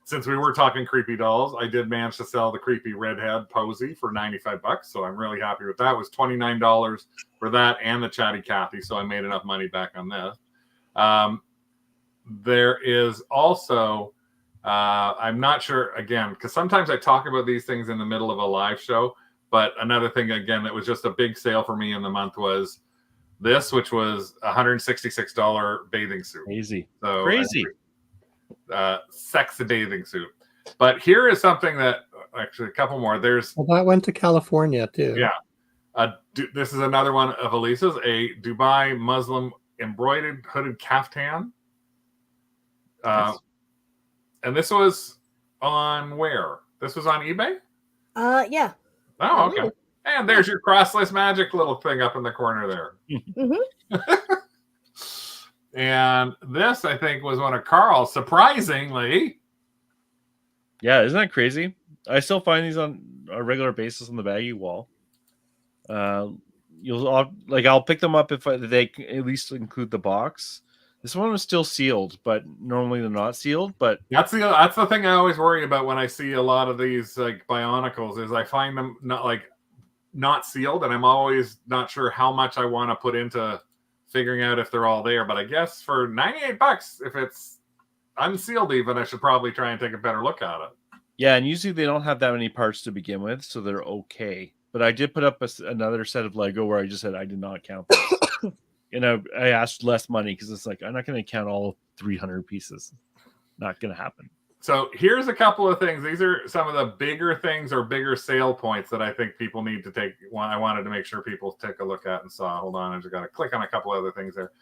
Since we were talking creepy dolls, I did manage to sell the creepy redhead Posy for $95, so I'm really happy with that. It was $29 for that and the Chatty Cathy, so I made enough money back on this. There is also, I'm not sure, again, because sometimes I talk about these things in the middle of a live show, but another thing, again, that was just a big sale for me in the month was this, which was $166 bathing suit. Crazy. So Crazy. Sexy bathing suit. But here is something that, actually a couple more. There's Well, that went to California too. Yeah. This is another one of Elisa's, a Dubai Muslim embroidered hooded caftan. Yes. And this was on where? This was on eBay? Yeah. Oh, okay. And there's your crossless magic little thing up in the corner there. And this, I think, was one of Carl's, surprisingly. Yeah, isn't that crazy? I still find these on a regular basis on the baggy wall. I'll pick them up if they at least include the box. This one was still sealed, but normally they're not sealed. But That's the thing I always worry about when I see a lot of these like Bionicles is I find them not sealed, and I'm always not sure how much I want to put into figuring out if they're all there. But I guess for $98, if it's unsealed even, I should probably try and take a better look at it. yeah, and usually they don't have that many parts to begin with, so they're okay. But I did put up another set of Lego where I just said I did not count this. And I asked less money because it's like I'm not going to count all 300 pieces. Not going to happen. So here's a couple of things. These are some of the bigger things or bigger sale points that I think people need to take. I wanted to make sure people take a look at and saw. Hold on, I just got to click on a couple other things there.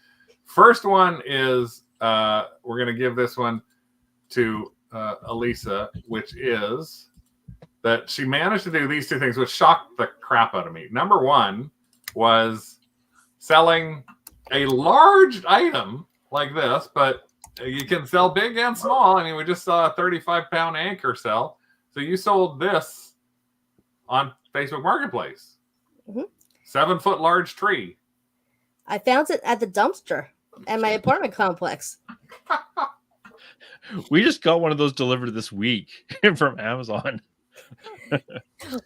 First one is we're going to give this one to Elisa, which is that she managed to do these two things, which shocked the crap out of me. Number one was selling a large item like this, but you can sell big and small. I mean, we just saw a 35-pound anchor sell. So you sold this on Facebook Marketplace. 7-foot large tree. I found it at the dumpster at my apartment complex. We just got one of those delivered this week from Amazon.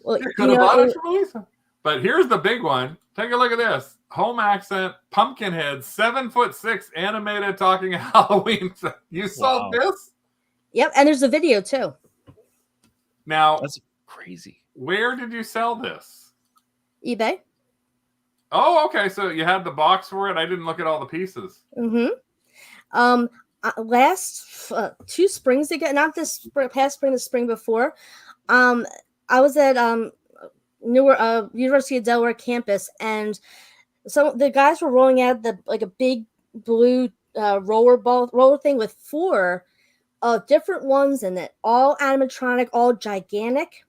Well, You could have bought it from Elisa. But here's the big one. Take a look at this. Home accent, pumpkin head, 7'6", animated talking Halloween. You sold this? Yep, and there's a video too. Now, That's crazy. where did you sell this? eBay. Oh, okay. So you had the box for it. I didn't look at all the pieces. Last 2 springs ago, not this past spring, the spring before, I was at University of Delaware campus, and so the guys were rolling out a big blue roller thing with 4 different ones in it, all animatronic, all gigantic.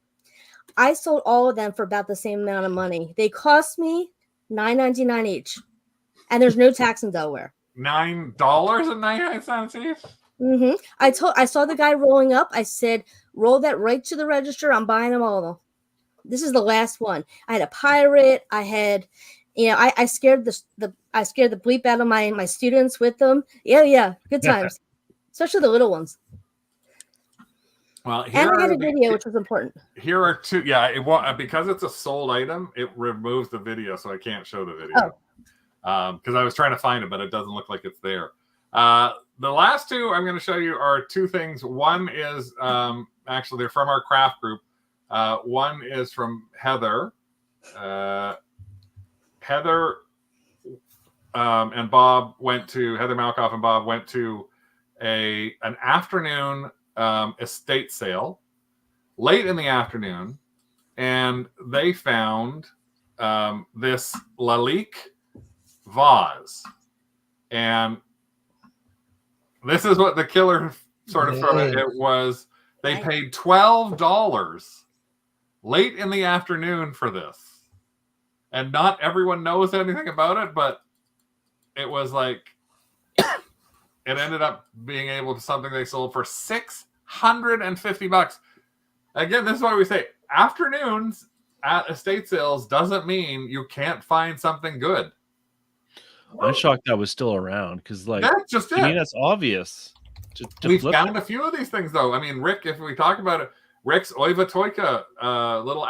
I sold all of them for about the same amount of money. They cost me $9.99 each, and there's no tax in Delaware. $9.99 each? I saw the guy rolling up. I said, roll that right to the register. I'm buying them all. This is the last one. I had a pirate. I had, I scared the bleep out of my students with them. Yeah, good times, especially the little ones. Well, and I had a video, which was important. Here are 2. Yeah, it won't, because it's a sold item. It removes the video, so I can't show the video. Because I was trying to find it, but it doesn't look like it's there. The last 2 I'm going to show you are 2 things. One is actually they're from our craft group. One is from Heather. Heather and Bob went to Heather Malkoff and Bob went to an afternoon estate sale late in the afternoon. and they found this Lalique vase. And this is what the killer sort of thought it was. They paid $12 late in the afternoon for this. And not everyone knows anything about it, but it was like, it ended up being able to something they sold for $650. Again, this is why we say afternoons at estate sales doesn't mean you can't find something good. I'm shocked that was still around because, like, that's just it. I mean, that's obvious. We found a few of these things, though. I mean, Rick, if we talk about it, Rick's Oiva Toika little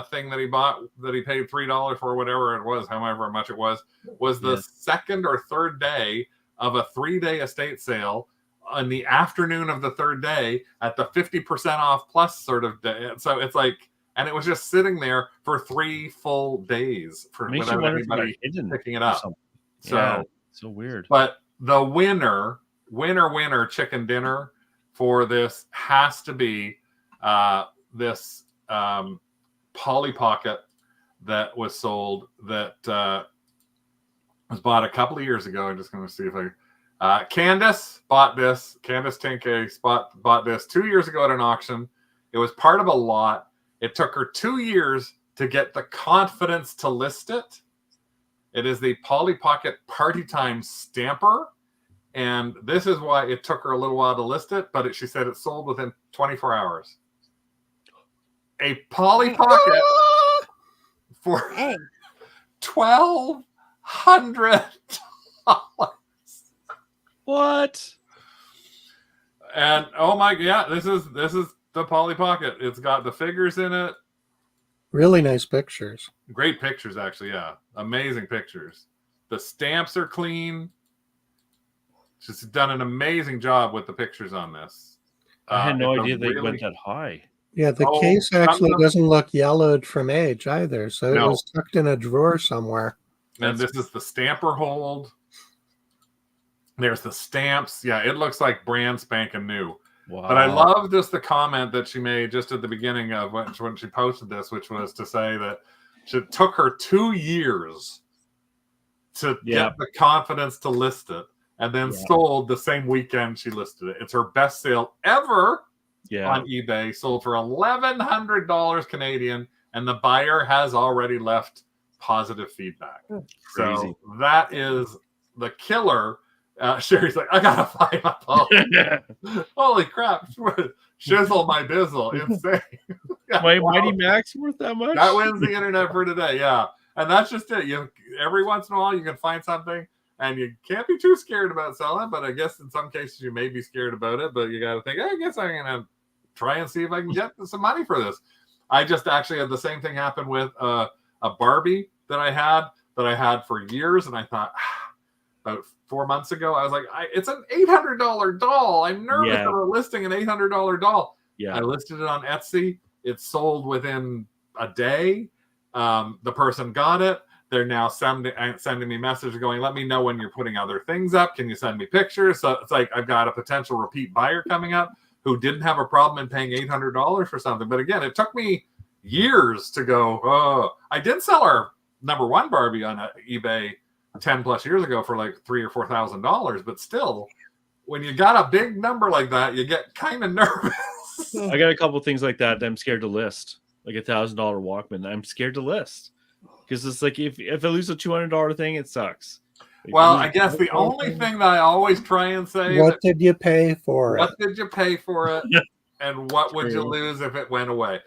thing that he bought that he paid $3 for, whatever it was, however much it was the second or third day of a 3-day estate sale on the afternoon of the third day at the 50% off plus sort of day. So it's like, and it was just sitting there for 3 full days without anybody picking it up. So weird. But the winner chicken dinner for this has to be this Polly Pocket that was sold that was bought a couple of years ago. I'm just going to see if Candace bought this. Candace Tinke bought this 2 years ago at an auction. It was part of a lot. It took her 2 years to get the confidence to list it. It is the Polly Pocket Party Time Stamper. And this is why it took her a little while to list it, but she said it sold within 24 hours. A Polly Pocket for $1,200. What? And oh my, yeah, this is the Polly Pocket. It's got the figures in it. Really nice pictures. Great pictures, actually. Yeah, amazing pictures. The stamps are clean. She's done an amazing job with the pictures on this. I had no idea they went that high. Yeah, the case actually doesn't look yellowed from age either, so it was tucked in a drawer somewhere. And this is the stamper hold. There's the stamps. Yeah, it looks like brand spanking new. Wow. But I love just the comment that she made just at the beginning of when she posted this, which was to say that it took her 2 years to get the confidence to list it, and then sold the same weekend she listed it. It's her best sale ever on eBay, sold for $1,100 Canadian, and the buyer has already left positive feedback. Crazy. So that is the killer. Sherry's like, I gotta find my Polly. Holy crap! Shizzle my bizzle, insane. My Mighty Max worth that much? That wins the internet for today. Yeah, and that's just it. Every once in a while you can find something, and you can't be too scared about selling it. But I guess in some cases you may be scared about it. But you got to think, I guess I'm gonna try and see if I can get some money for this. I just actually had the same thing happen with a Barbie that I had for years, and I thought. About 4 months ago, I was like, it's an $800 doll. I'm nervous about listing an $800 doll. Yeah. I listed it on Etsy. It sold within a day. The person got it. They're now sending me messages going, let me know when you're putting other things up. Can you send me pictures? So it's like I've got a potential repeat buyer coming up who didn't have a problem in paying $800 for something. But again, it took me years to go, oh, I did sell our number one Barbie on eBay 10 plus years ago for like $3,000 or $4,000, but still, when you got a big number like that, you get kind of nervous. I got a couple things like that I'm scared to list, like $1,000 Walkman. I'm scared to list because it's like if I lose a $200 thing, it sucks. Well, I guess the only thing that I always try and say, what did you pay for it? What did you pay for it, and what would you lose if it went away?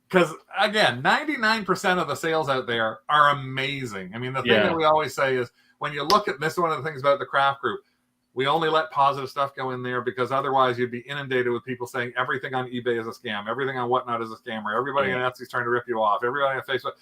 Because, again, 99% of the sales out there are amazing. I mean, the thing that we always say is when you look at this, one of the things about the craft group, we only let positive stuff go in there because otherwise you'd be inundated with people saying everything on eBay is a scam, everything on whatnot is a scam, or everybody on Etsy is trying to rip you off, everybody on Facebook.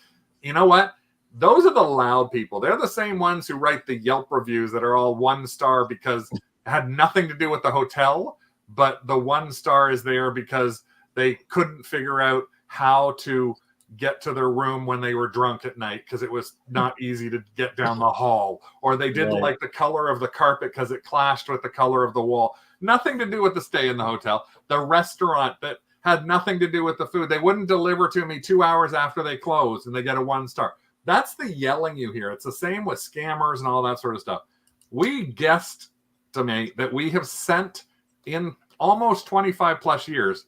You know what? Those are the loud people. They're the same ones who write the Yelp reviews that are all 1 star because it had nothing to do with the hotel, but the 1 star is there because they couldn't figure out how to get to their room when they were drunk at night because it was not easy to get down the hall, or they didn't like the color of the carpet because it clashed with the color of the wall. Nothing to do with the stay in the hotel. The restaurant that had nothing to do with the food. They wouldn't deliver to me 2 hours after they closed and they get a 1-star. That's the yelling you hear. It's the same with scammers and all that sort of stuff. We guesstimate that we have sent in almost 25 plus years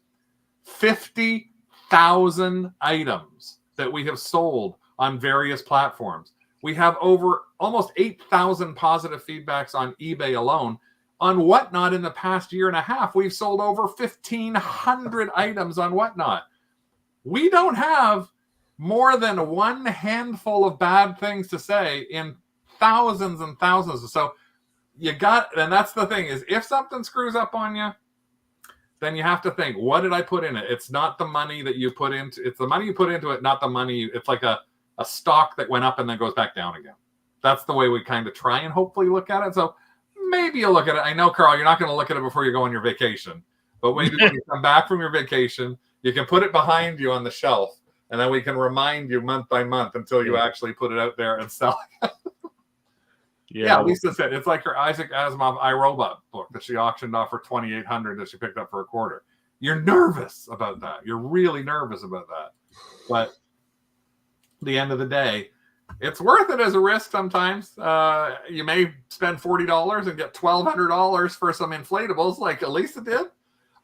50,000 items that we have sold on various platforms. We have over almost 8,000 positive feedbacks on eBay alone. On Whatnot in the past year and a half, we've sold over 1,500 items on Whatnot. We don't have more than one handful of bad things to say in thousands and thousands. So you got, and that's the thing is, if something screws up on you, then you have to think, what did I put in it? It's not the money that you put into it's the money you put into it, not the money. It's like a stock that went up and then goes back down again. That's the way we kind of try and hopefully look at it. So maybe you'll look at it. I know, Carl, you're not going to look at it before you go on your vacation, but maybe when you come back from your vacation, you can put it behind you on the shelf, and then we can remind you month by month until you actually put it out there and sell it. Yeah, Lisa said it's like her Isaac Asimov iRobot book that she auctioned off for $2,800 that she picked up for a quarter. You're nervous about that. You're really nervous about that. But at the end of the day, it's worth it as a risk sometimes. You may spend $40 and get $1,200 for some inflatables like Elisa did.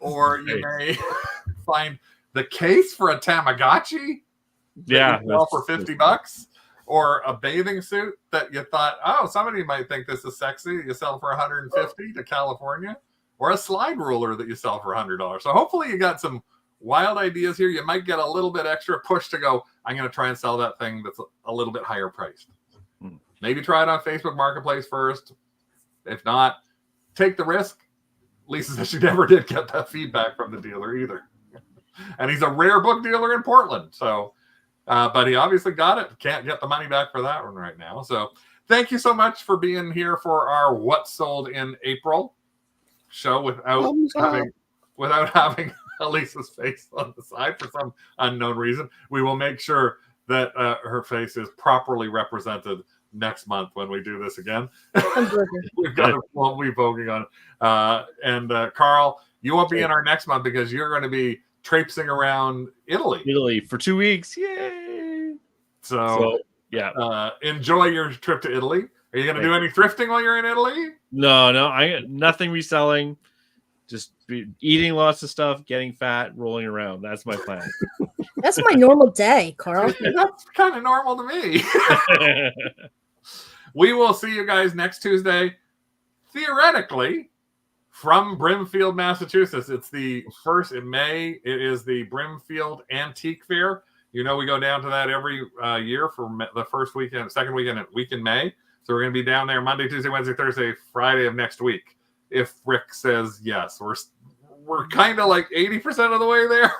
Or you may find the case for a Tamagotchi for $50. Or a bathing suit that you thought, oh, somebody might think this is sexy. You sell for $150 to California, or a slide ruler that you sell for $100. So hopefully you got some wild ideas here. You might get a little bit extra push to go, I'm going to try and sell that thing that's a little bit higher priced. Maybe try it on Facebook Marketplace first. If not, take the risk. Lisa says she never did get that feedback from the dealer either. And he's a rare book dealer in Portland. So, but he obviously got it. Can't get the money back for that one right now. So thank you so much for being here for our What Sold in April show without having Elisa's face on the side for some unknown reason. We will make sure that her face is properly represented next month when we do this again. We've got a wee voguing on. And Carl, you won't be in our next month because you're going to be traipsing around Italy for 2 weeks. Yay! So yeah, enjoy your trip to Italy. Are you going to do any thrifting while you're in Italy? No, I nothing reselling. Just eating lots of stuff, getting fat, rolling around. That's my plan. That's my normal day, Carl. That's kind of normal to me. We will see you guys next Tuesday, theoretically, from Brimfield, Massachusetts. It's the first in May. It is the Brimfield Antique Fair. You know, we go down to that every year for the second weekend in May. So we're going to be down there Monday, Tuesday, Wednesday, Thursday, Friday of next week. If Rick says yes, we're kind of like 80% of the way there.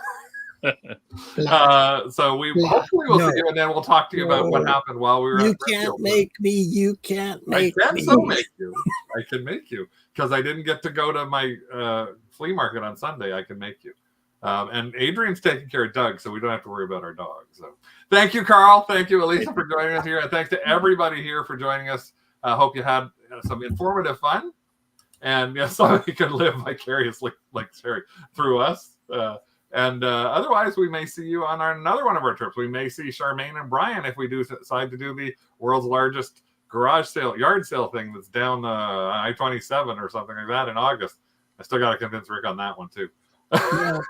So we hopefully will see you, and then we'll talk to you about what happened while we were. You can't make me. You can't make me. I can so make you. I can make you because I didn't get to go to my flea market on Sunday. I can make you. And Adrian's taking care of Doug, so we don't have to worry about our dog. So thank you, Carl. Thank you, Elisa, for joining us here, and thanks to everybody here for joining us. I hope you had some informative fun. And somebody can live vicariously like Sherry through us. And otherwise, we may see you on another one of our trips. We may see Charmaine and Brian if we do decide to do the world's largest yard sale thing that's down I-27 or something like that in August. I still got to convince Rick on that one too.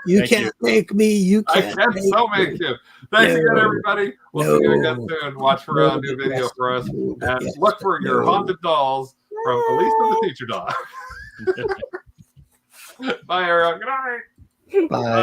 You can't make me. You can't. I can so make you. Thanks again, everybody. We'll see you again soon. Watch for a new video for us, and look for your haunted dolls from Elisa the Teacher Dog. Bye, everyone. Good night. Bye.